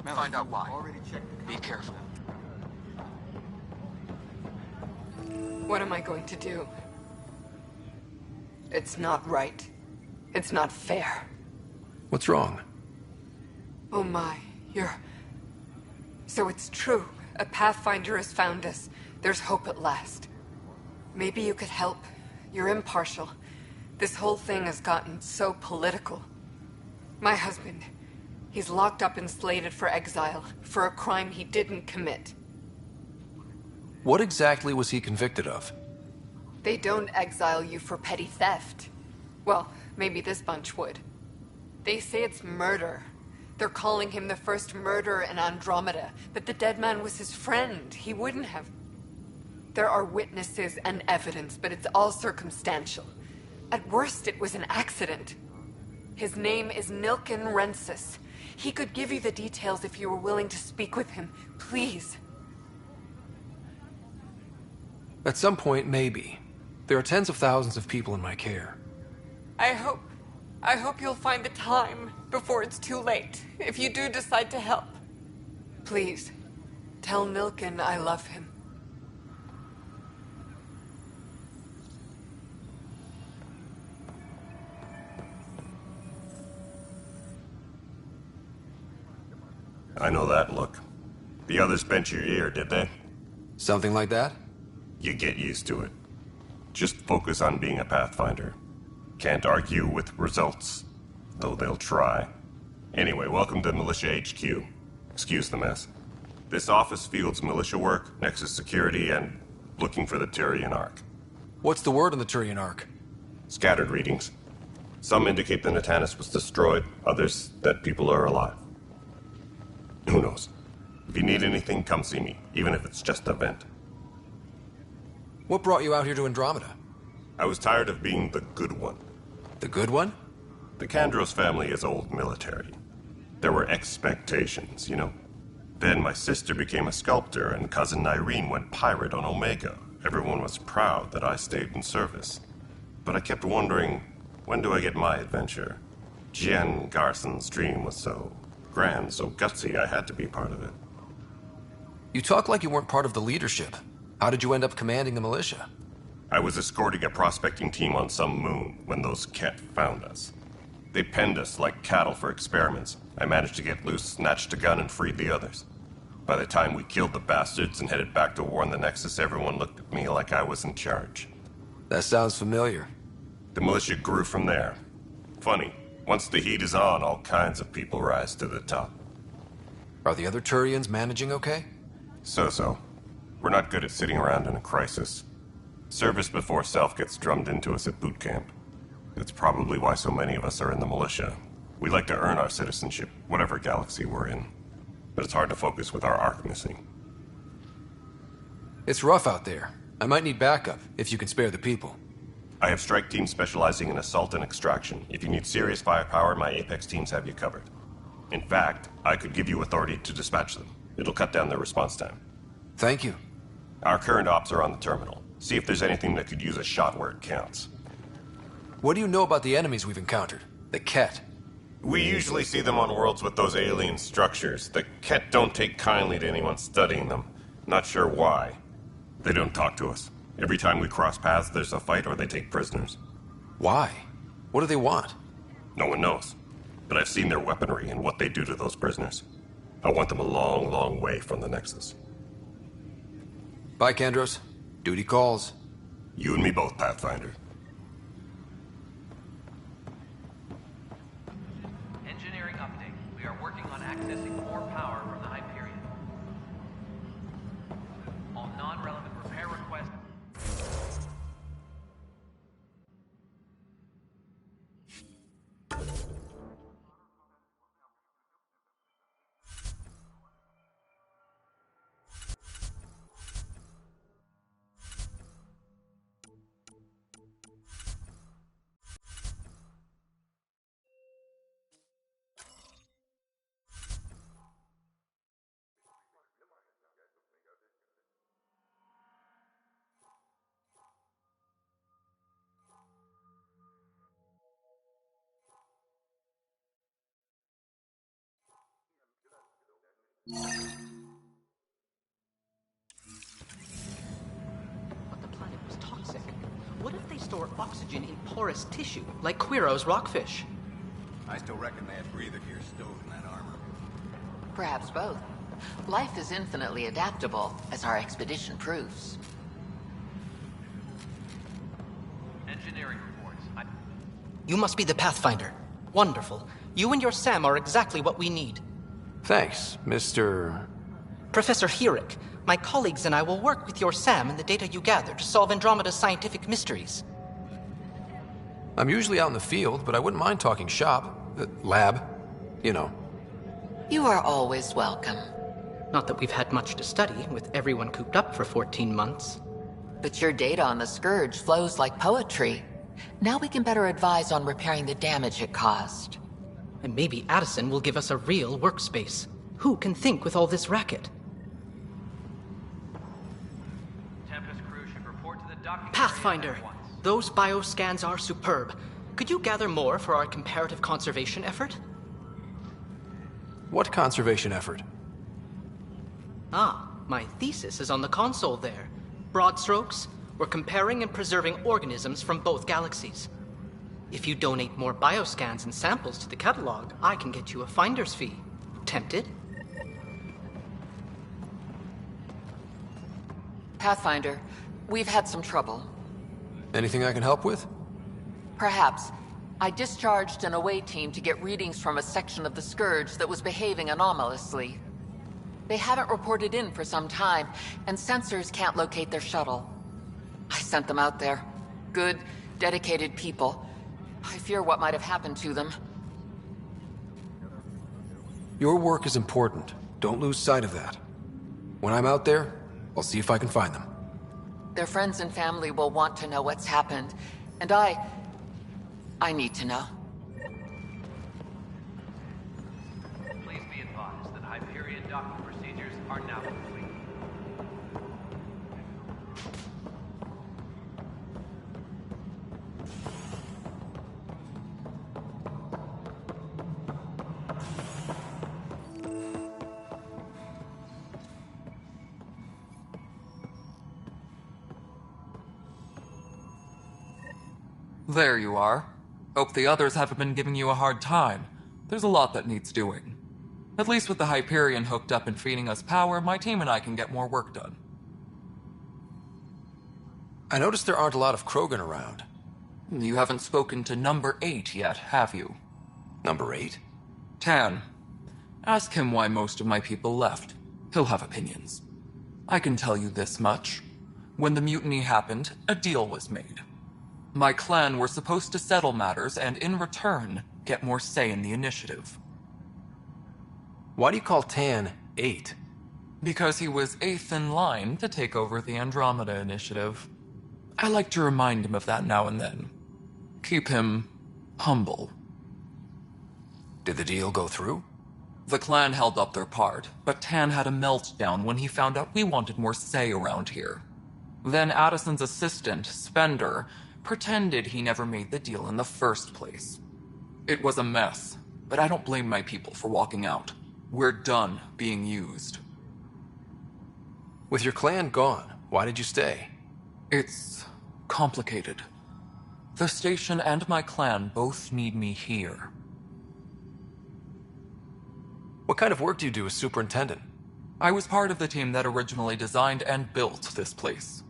Find out why. Be careful. What am I going to do? It's not right. It's not fair. What's wrong? Oh my, So it's true. A Pathfinder has found us. There's hope at last. Maybe you could help. You're impartial. This whole thing has gotten so political. My husband, he's locked up and slated for exile for a crime he didn't commit. What exactly was he convicted of? They don't exile you for petty theft. Well, maybe this bunch would. They say it's murder. They're calling him the first murderer in Andromeda, but the dead man was his friend. He wouldn't have. There are witnesses and evidence, but it's all circumstantial. At worst, it was an accident. His name is Nilken Rensis. He could give you the details if you were willing to speak with him. Please. At some point, maybe. There are tens of thousands of people in my care. I hope you'll find the time before it's too late, if you do decide to help. Please, tell Nilken I love him. I know that look. The others bent your ear, did they? Something like that? You get used to it. Just focus on being a Pathfinder. Can't argue with results, though they'll try. Anyway, welcome to Militia HQ. Excuse the mess. This office fields militia work, Nexus security, and looking for the Turian Ark. What's the word on the Turian Ark? Scattered readings. Some indicate the Natanus was destroyed, others that people are alive. Who knows? If you need anything, come see me, even if it's just a vent. What brought you out here to Andromeda? I was tired of being the good one. The good one? The Kandros family is old military. There were expectations, you know. Then my sister became a sculptor and cousin Irene went pirate on Omega. Everyone was proud that I stayed in service. But I kept wondering, when do I get my adventure? Jen Garson's dream was so grand, so gutsy, I had to be part of it. You talk like you weren't part of the leadership. How did you end up commanding the militia? I was escorting a prospecting team on some moon when those Ket found us. They penned us like cattle for experiments. I managed to get loose, snatched a gun, and freed the others. By the time we killed the bastards and headed back to warn the Nexus, everyone looked at me like I was in charge. That sounds familiar. The militia grew from there. Funny, once the heat is on, all kinds of people rise to the top. Are the other Turians managing okay? So-so. We're not good at sitting around in a crisis. Service before self gets drummed into us at boot camp. That's probably why so many of us are in the militia. We like to earn our citizenship, whatever galaxy we're in. But it's hard to focus with our arc missing. It's rough out there. I might need backup, if you can spare the people. I have strike teams specializing in assault and extraction. If you need serious firepower, my Apex teams have you covered. In fact, I could give you authority to dispatch them. It'll cut down their response time. Thank you. Our current ops are on the terminal. See if there's anything that could use a shot where it counts. What do you know about the enemies we've encountered? The Ket? We usually see them on worlds with those alien structures. The Ket don't take kindly to anyone studying them. Not sure why. They don't talk to us. Every time we cross paths, there's a fight or they take prisoners. Why? What do they want? No one knows. But I've seen their weaponry and what they do to those prisoners. I want them a long, long way from the Nexus. Bye, Kandros. Duty calls. You and me both, Pathfinder. Engineering update. We are working on accessing more power from the Hyperion. All non-relevant repair requests. But the planet was toxic. What if they store oxygen in porous tissue, like Quiro's rockfish? I still reckon they had breather gear stowed in that armor. Perhaps both. Life is infinitely adaptable, as our expedition proves. Engineering reports. You must be the Pathfinder. Wonderful. You and your Sam are exactly what we need. Thanks, Mr. Professor Herrick, my colleagues and I will work with your Sam and the data you gather to solve Andromeda's scientific mysteries. I'm usually out in the field, but I wouldn't mind talking shop. Lab. You know. You are always welcome. Not that we've had much to study, with everyone cooped up for 14 months. But your data on the Scourge flows like poetry. Now we can better advise on repairing the damage it caused. And maybe Addison will give us a real workspace. Who can think with all this racket? Tempest crew should report to the docking Pathfinder, those bioscans are superb. Could you gather more for our comparative conservation effort? What conservation effort? Ah, my thesis is on the console there. Broad strokes, we're comparing and preserving organisms from both galaxies. If you donate more bioscans and samples to the catalog, I can get you a finder's fee. Tempted? Pathfinder, we've had some trouble. Anything I can help with? Perhaps. I discharged an away team to get readings from a section of the Scourge that was behaving anomalously. They haven't reported in for some time, and sensors can't locate their shuttle. I sent them out there. Good, dedicated people. I fear what might have happened to them. Your work is important. Don't lose sight of that. When I'm out there, I'll see if I can find them. Their friends and family will want to know what's happened, and I need to know. Please be advised that Hyperion docking procedures are now complete. There you are. Hope the others haven't been giving you a hard time. There's a lot that needs doing. At least with the Hyperion hooked up and feeding us power, my team and I can get more work done. I noticed there aren't a lot of Krogan around. You haven't spoken to number 8 yet, have you? Number 8? Tan. Ask him why most of my people left. He'll have opinions. I can tell you this much. When the mutiny happened, a deal was made. My clan were supposed to settle matters and, in return, get more say in the initiative. Why do you call Tan 8? Because he was 8th in line to take over the Andromeda initiative. I like to remind him of that now and then. Keep him humble. Did the deal go through? The clan held up their part, but Tan had a meltdown when he found out we wanted more say around here. Then Addison's assistant, Spender, pretended he never made the deal in the first place. It was a mess, but I don't blame my people for walking out. We're done being used. With your clan gone, why did you stay? It's complicated. The station and my clan both need me here. What kind of work do you do as superintendent? I was part of the team that originally designed and built this place.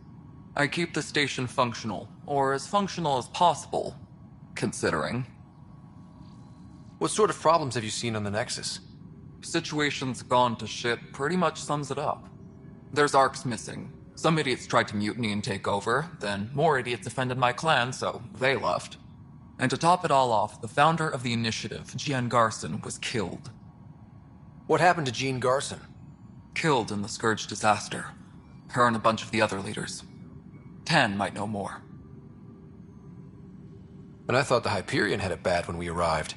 I keep the station functional, or as functional as possible, considering. What sort of problems have you seen on the Nexus? Situation's gone to shit pretty much sums it up. There's arcs missing. Some idiots tried to mutiny and take over, then more idiots offended my clan, so they left. And to top it all off, the founder of the initiative, Jean Garson, was killed. What happened to Jean Garson? Killed in the Scourge disaster. Her and a bunch of the other leaders. Tan might know more. And I thought the Hyperion had it bad when we arrived.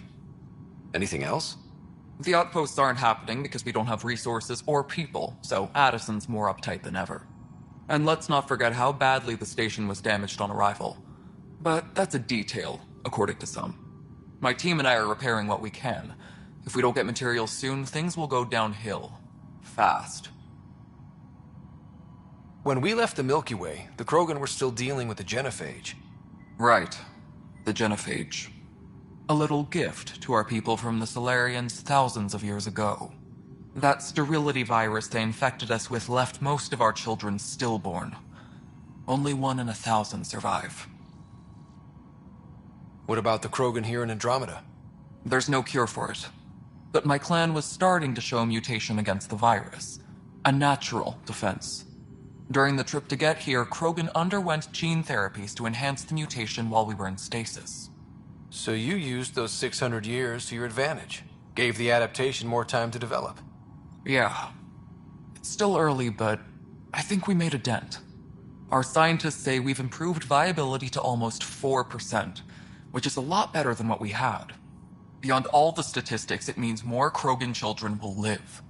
Anything else? The outposts aren't happening because we don't have resources or people, so Addison's more uptight than ever. And let's not forget how badly the station was damaged on arrival. But that's a detail, according to some. My team and I are repairing what we can. If we don't get materials soon, things will go downhill. Fast. When we left the Milky Way, the Krogan were still dealing with the genophage. Right. The genophage. A little gift to our people from the Solarians thousands of years ago. That sterility virus they infected us with left most of our children stillborn. Only 1 in 1,000 survive. What about the Krogan here in Andromeda? There's no cure for it. But my clan was starting to show mutation against the virus. A natural defense. During the trip to get here, Krogan underwent gene therapies to enhance the mutation while we were in stasis. So you used those 600 years to your advantage. Gave the adaptation more time to develop. Yeah. It's still early, but I think we made a dent. Our scientists say we've improved viability to almost 4%, which is a lot better than what we had. Beyond all the statistics, it means more Krogan children will live.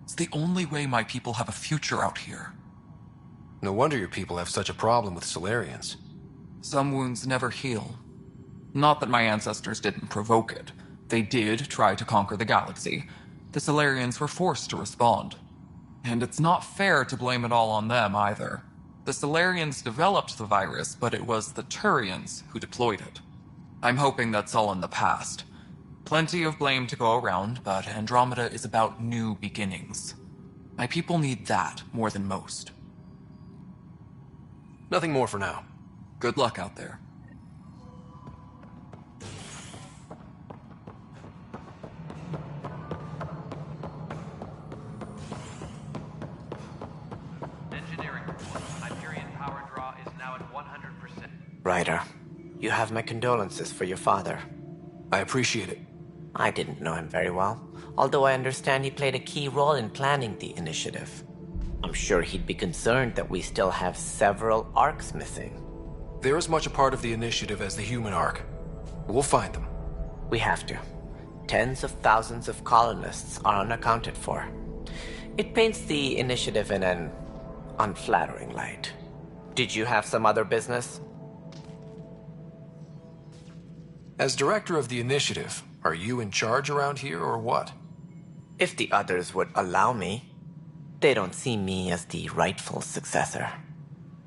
It's the only way my people have a future out here. No wonder your people have such a problem with Solarians. Some wounds never heal. Not that my ancestors didn't provoke it. They did try to conquer the galaxy. The Solarians were forced to respond. And it's not fair to blame it all on them, either. The Solarians developed the virus, but it was the Turians who deployed it. I'm hoping that's all in the past. Plenty of blame to go around, but Andromeda is about new beginnings. My people need that more than most. Nothing more for now. Good luck out there. Engineering report. Hyperion power draw is now at 100%. Ryder, you have my condolences for your father. I appreciate it. I didn't know him very well, although I understand he played a key role in planning the initiative. I'm sure he'd be concerned that we still have several arcs missing. They're as much a part of the initiative as the human arc. We'll find them. We have to. Tens of thousands of colonists are unaccounted for. It paints the initiative in an unflattering light. Did you have some other business? As director of the initiative, are you in charge around here or what? If the others would allow me. They don't see me as the rightful successor.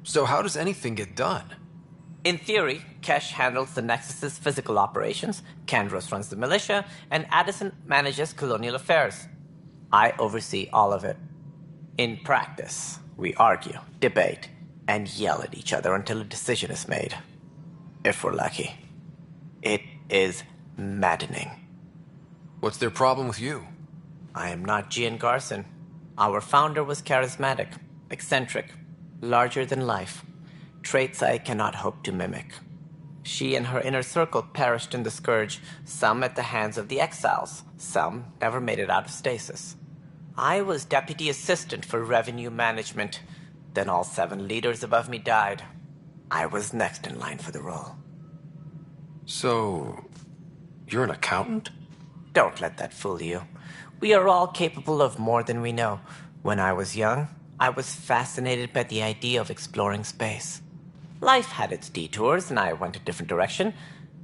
So how does anything get done? In theory, Kesh handles the Nexus's physical operations, Kandros runs the militia, and Addison manages colonial affairs. I oversee all of it. In practice, we argue, debate, and yell at each other until a decision is made. If we're lucky. It is maddening. What's their problem with you? I am not Gian Garson. Our founder was charismatic, eccentric, larger than life. Traits I cannot hope to mimic. She and her inner circle perished in the Scourge, some at the hands of the Exiles, some never made it out of stasis. I was deputy assistant for revenue management. Then all 7 leaders above me died. I was next in line for the role. So, you're an accountant? Don't let that fool you. We are all capable of more than we know. When I was young, I was fascinated by the idea of exploring space. Life had its detours, and I went a different direction.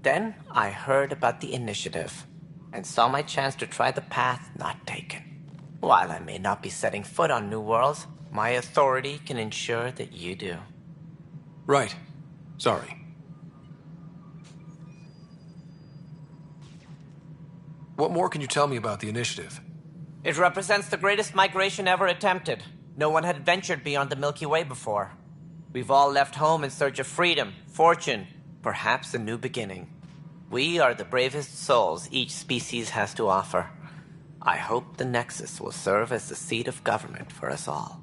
Then I heard about the Initiative, and saw my chance to try the path not taken. While I may not be setting foot on new worlds, my authority can ensure that you do. Right. Sorry. What more can you tell me about the Initiative? It represents the greatest migration ever attempted. No one had ventured beyond the Milky Way before. We've all left home in search of freedom, fortune, perhaps a new beginning. We are the bravest souls each species has to offer. I hope the Nexus will serve as the seat of government for us all.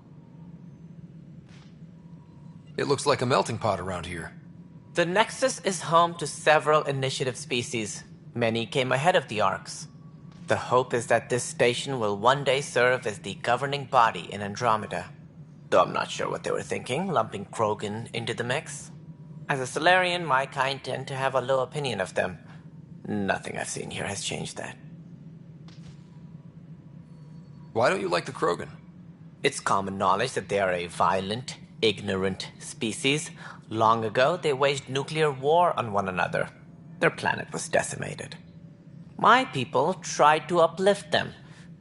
It looks like a melting pot around here. The Nexus is home to several Initiative species. Many came ahead of the Arks. The hope is that this station will one day serve as the governing body in Andromeda. Though I'm not sure what they were thinking, lumping Krogan into the mix. As a Solarian, my kind tend to have a low opinion of them. Nothing I've seen here has changed that. Why don't you like the Krogan? It's common knowledge that they are a violent, ignorant species. Long ago, they waged nuclear war on one another. Their planet was decimated. My people tried to uplift them,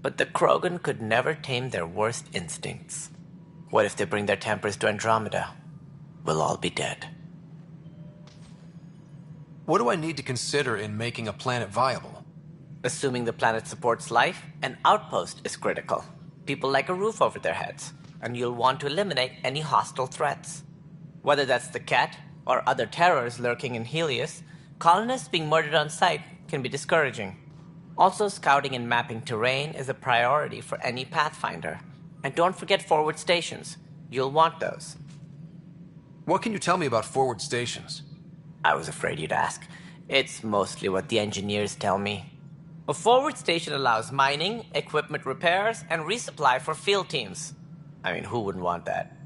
but the Krogan could never tame their worst instincts. What if they bring their tempers to Andromeda? We'll all be dead. What do I need to consider in making a planet viable? Assuming the planet supports life, an outpost is critical. People like a roof over their heads, and you'll want to eliminate any hostile threats. Whether that's the Cat or other terrors lurking in Helios, colonists being murdered on sight can be discouraging. Also, scouting and mapping terrain is a priority for any Pathfinder. And don't forget forward stations. You'll want those. What can you tell me about forward stations? I was afraid you'd ask. It's mostly what the engineers tell me. A forward station allows mining, equipment repairs, and resupply for field teams. I mean, who wouldn't want that?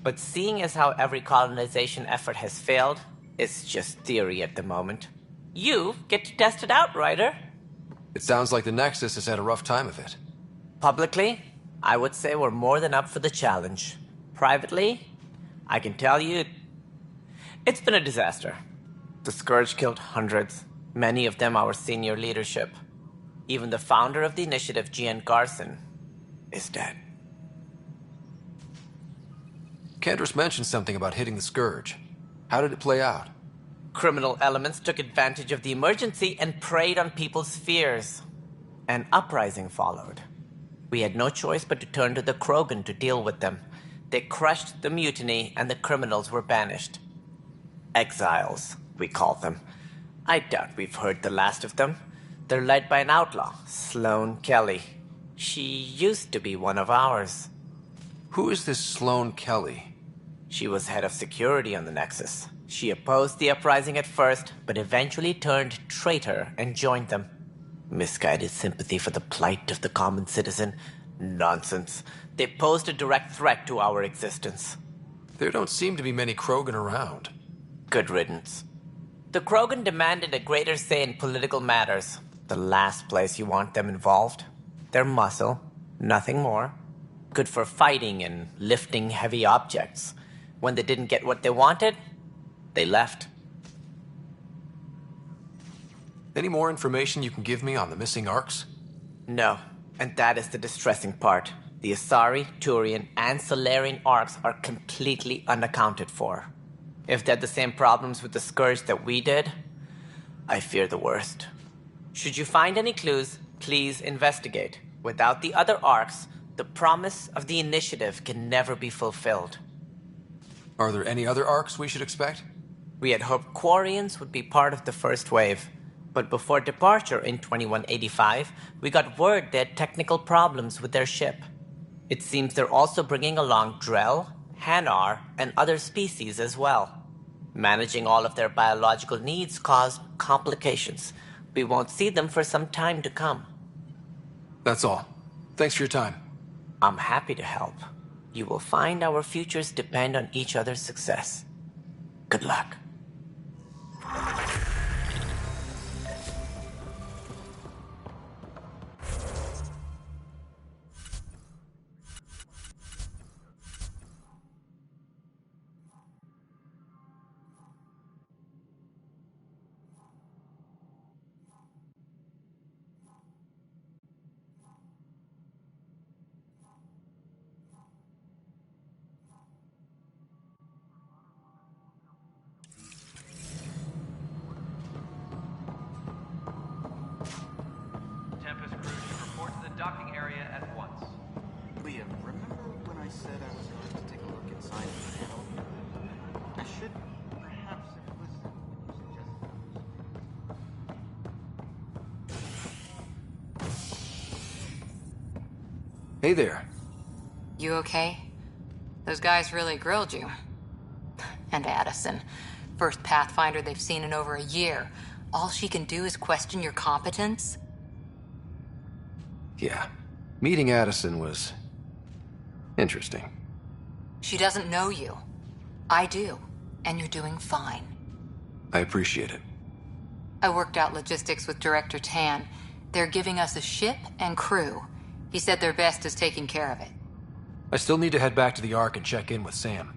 But seeing as how every colonization effort has failed, it's just theory at the moment. You get to test it out, Ryder. It sounds like the Nexus has had a rough time of it. Publicly, I would say we're more than up for the challenge. Privately, I can tell you, it's been a disaster. The Scourge killed hundreds, many of them our senior leadership. Even the founder of the Initiative, Gian Garson, is dead. Kendris mentioned something about hitting the Scourge. How did it play out? Criminal elements took advantage of the emergency and preyed on people's fears. An uprising followed. We had no choice but to turn to the Krogan to deal with them. They crushed the mutiny and the criminals were banished. Exiles, we call them. I doubt we've heard the last of them. They're led by an outlaw, Sloane Kelly. She used to be one of ours. Who is this Sloane Kelly? She was head of security on the Nexus. She opposed the uprising at first, but eventually turned traitor and joined them. Misguided sympathy for the plight of the common citizen? Nonsense. They posed a direct threat to our existence. There don't seem to be many Krogan around. Good riddance. The Krogan demanded a greater say in political matters. The last place you want them involved. They're muscle, nothing more. Good for fighting and lifting heavy objects. When they didn't get what they wanted, they left. Any more information you can give me on the missing Arks? No, and that is the distressing part. The Asari, Turian, and Solarian Arks are completely unaccounted for. If they had the same problems with the Scourge that we did, I fear the worst. Should you find any clues, please investigate. Without the other arcs, the promise of the initiative can never be fulfilled. Are there any other arcs we should expect? We had hoped Quarians would be part of the first wave, but before departure in 2185, we got word they had technical problems with their ship. It seems they're also bringing along Drell, Hanar, and other species as well. Managing all of their biological needs caused complications. We won't see them for some time to come. That's all. Thanks for your time. I'm happy to help. You will find our futures depend on each other's success. Good luck. Docking area at once. Liam, remember when I said I was going to take a look inside the panel? I should perhaps have listened when you suggested. Hey there. You okay? Those guys really grilled you. And Addison. First Pathfinder they've seen in over a year. All she can do is question your competence? Yeah. Meeting Addison was interesting. She doesn't know you. I do. And you're doing fine. I appreciate it. I worked out logistics with Director Tan. They're giving us a ship and crew. He said their best is taking care of it. I still need to head back to the Ark and check in with Sam.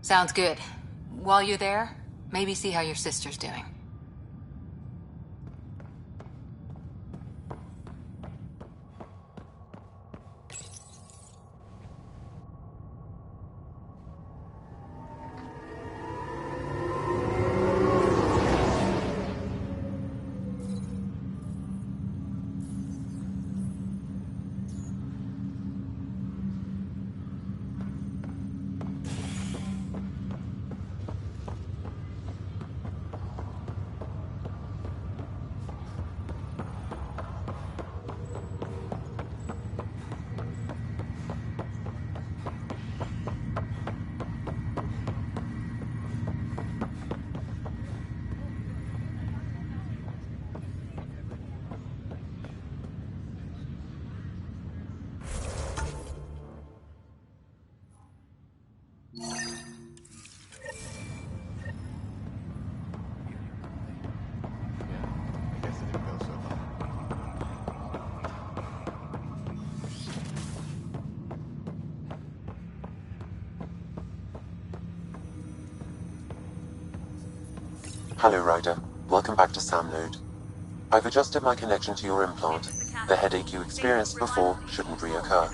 Sounds good. While you're there, maybe see how your sister's doing. Hello, Ryder. Welcome back to Sam Node. I've adjusted my connection to your implant. The headache you experienced before shouldn't reoccur.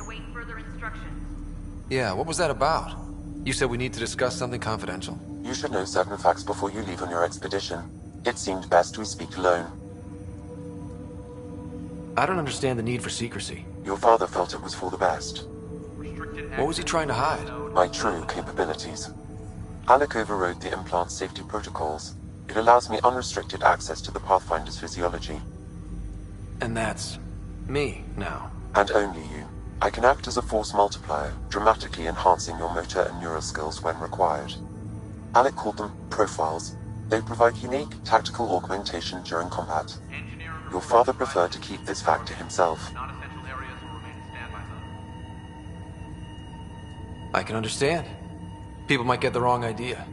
Yeah, what was that about? You said we need to discuss something confidential. You should know certain facts before you leave on your expedition. It seemed best we speak alone. I don't understand the need for secrecy. Your father felt it was for the best. What was he trying to hide? My true capabilities. Alec overrode the implant's safety protocols. It allows me unrestricted access to the Pathfinder's physiology. And that's me now. And only you. I can act as a force multiplier, dramatically enhancing your motor and neural skills when required. Alec called them profiles. They provide unique tactical augmentation during combat. Your father preferred to keep this fact to himself. I can understand. People might get the wrong idea.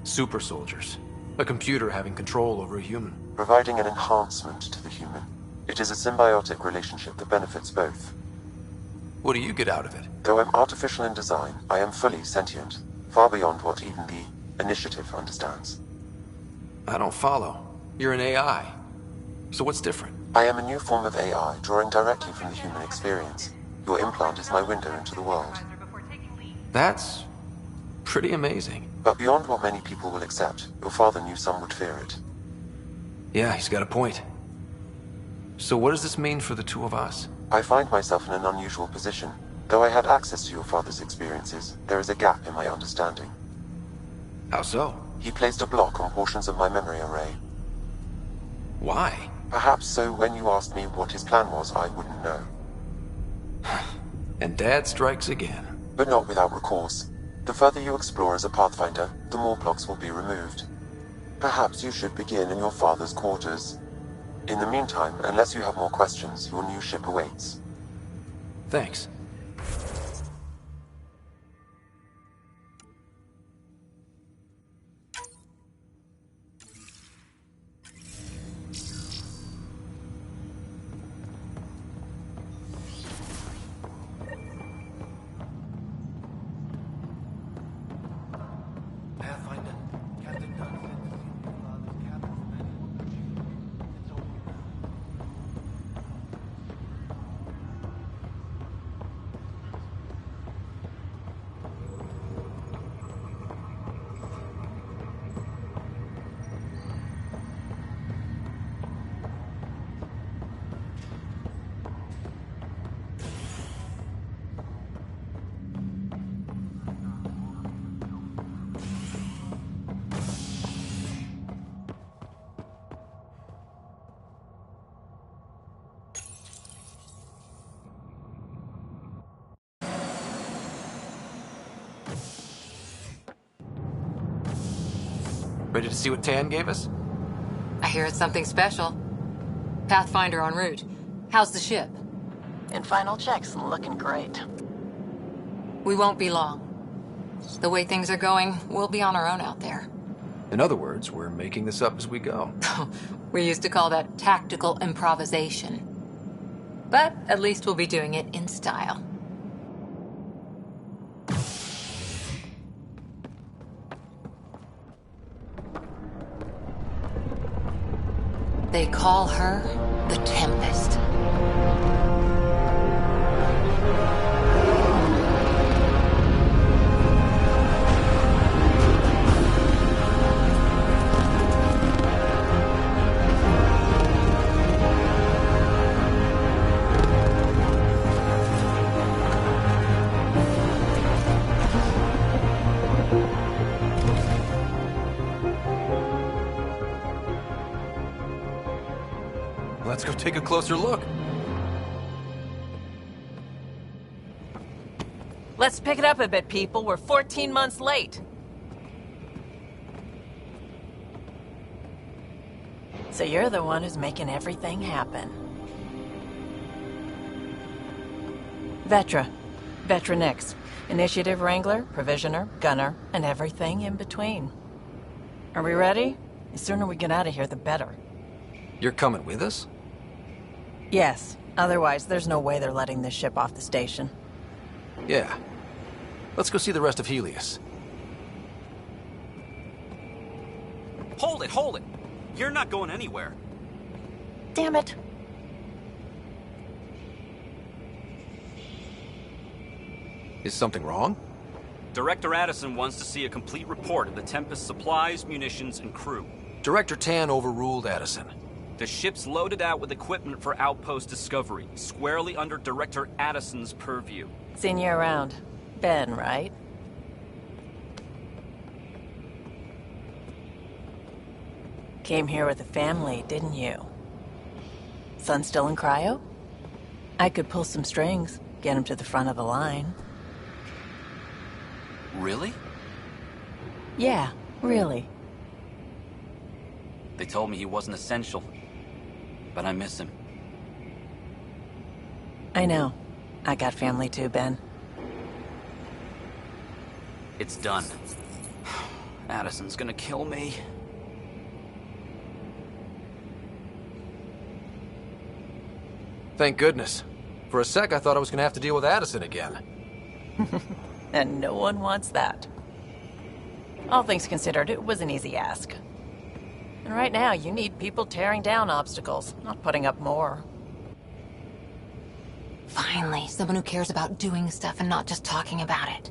Super soldiers. A computer having control over a human. Providing an enhancement to the human. It is a symbiotic relationship that benefits both. What do you get out of it? Though I'm artificial in design, I am fully sentient. Far beyond what even the Initiative understands. I don't follow. You're an AI. So what's different? I am a new form of AI, drawing directly from the human experience. Your implant is my window into the world. That's pretty amazing. But beyond what many people will accept, your father knew some would fear it. Yeah, he's got a point. So what does this mean for the two of us? I find myself in an unusual position. Though I had access to your father's experiences, there is a gap in my understanding. How so? He placed a block on portions of my memory array. Why? Perhaps so when you asked me what his plan was, I wouldn't know. And Dad strikes again. But not without recourse. The further you explore as a Pathfinder, the more blocks will be removed. Perhaps you should begin in your father's quarters. In the meantime, unless you have more questions, your new ship awaits. Thanks. Pathfinder, Captain Dunn said to see your father's cabin's men. It's over. Ready to see what Tan gave us? I hear it's something special. Pathfinder en route. How's the ship? In final checks, looking great. We won't be long. The way things are going, we'll be on our own out there. In other words, we're making this up as we go. We used to call that tactical improvisation. But at least we'll be doing it in style. They call her the Tempest. Let's go take a closer look. Let's pick it up a bit, people. We're 14 months late. So you're the one who's making everything happen. Vetra. Vetra Nix. Initiative Wrangler, Provisioner, Gunner, and everything in between. Are we ready? The sooner we get out of here, the better. You're coming with us? Yes. Otherwise, there's no way they're letting this ship off the station. Yeah. Let's go see the rest of Helios. Hold it, hold it! You're not going anywhere. Damn it. Is something wrong? Director Addison wants to see a complete report of the Tempest's supplies, munitions, and crew. Director Tan overruled Addison. The ship's loaded out with equipment for outpost discovery, squarely under Director Addison's purview. Seen you around. Ben, right? Came here with a family, didn't you? Son still in cryo? I could pull some strings, get him to the front of the line. Really? Yeah, really. They told me he wasn't essential, but I miss him. I know. I got family too, Ben. It's done. Addison's gonna kill me. Thank goodness. For a sec, I thought I was gonna have to deal with Addison again. And no one wants that. All things considered, it was an easy ask. And right now, you need people tearing down obstacles, not putting up more. Finally, someone who cares about doing stuff and not just talking about it.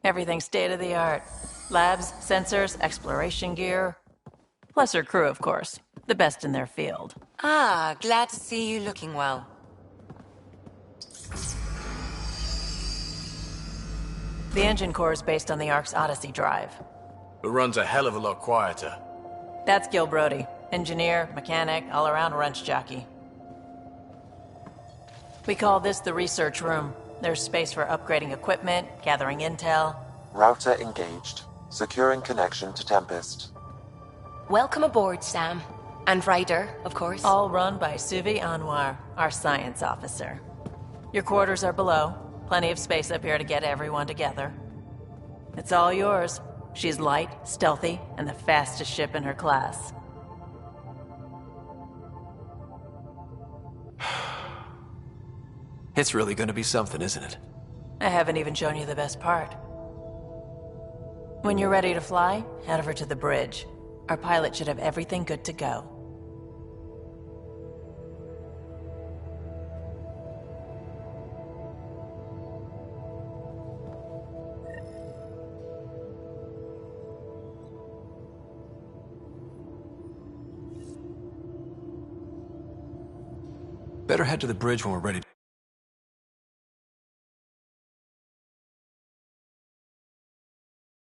Everything state of the art. Labs, sensors, exploration gear. Plus her crew, of course. The best in their field. Ah, glad to see you looking well. The engine core is based on the Ark's Odyssey drive. It runs a hell of a lot quieter. That's Gil Brody. Engineer, mechanic, all-around wrench jockey. We call this the research room. There's space for upgrading equipment, gathering intel. Router engaged. Securing connection to Tempest. Welcome aboard, Sam. And Ryder, of course. All run by Suvi Anwar, our science officer. Your quarters are below. Plenty of space up here to get everyone together. It's all yours. She's light, stealthy, and the fastest ship in her class. It's really gonna be something, isn't it? I haven't even shown you the best part. When you're ready to fly, head over to the bridge. Our pilot should have everything good to go. Better head to the bridge when we're ready.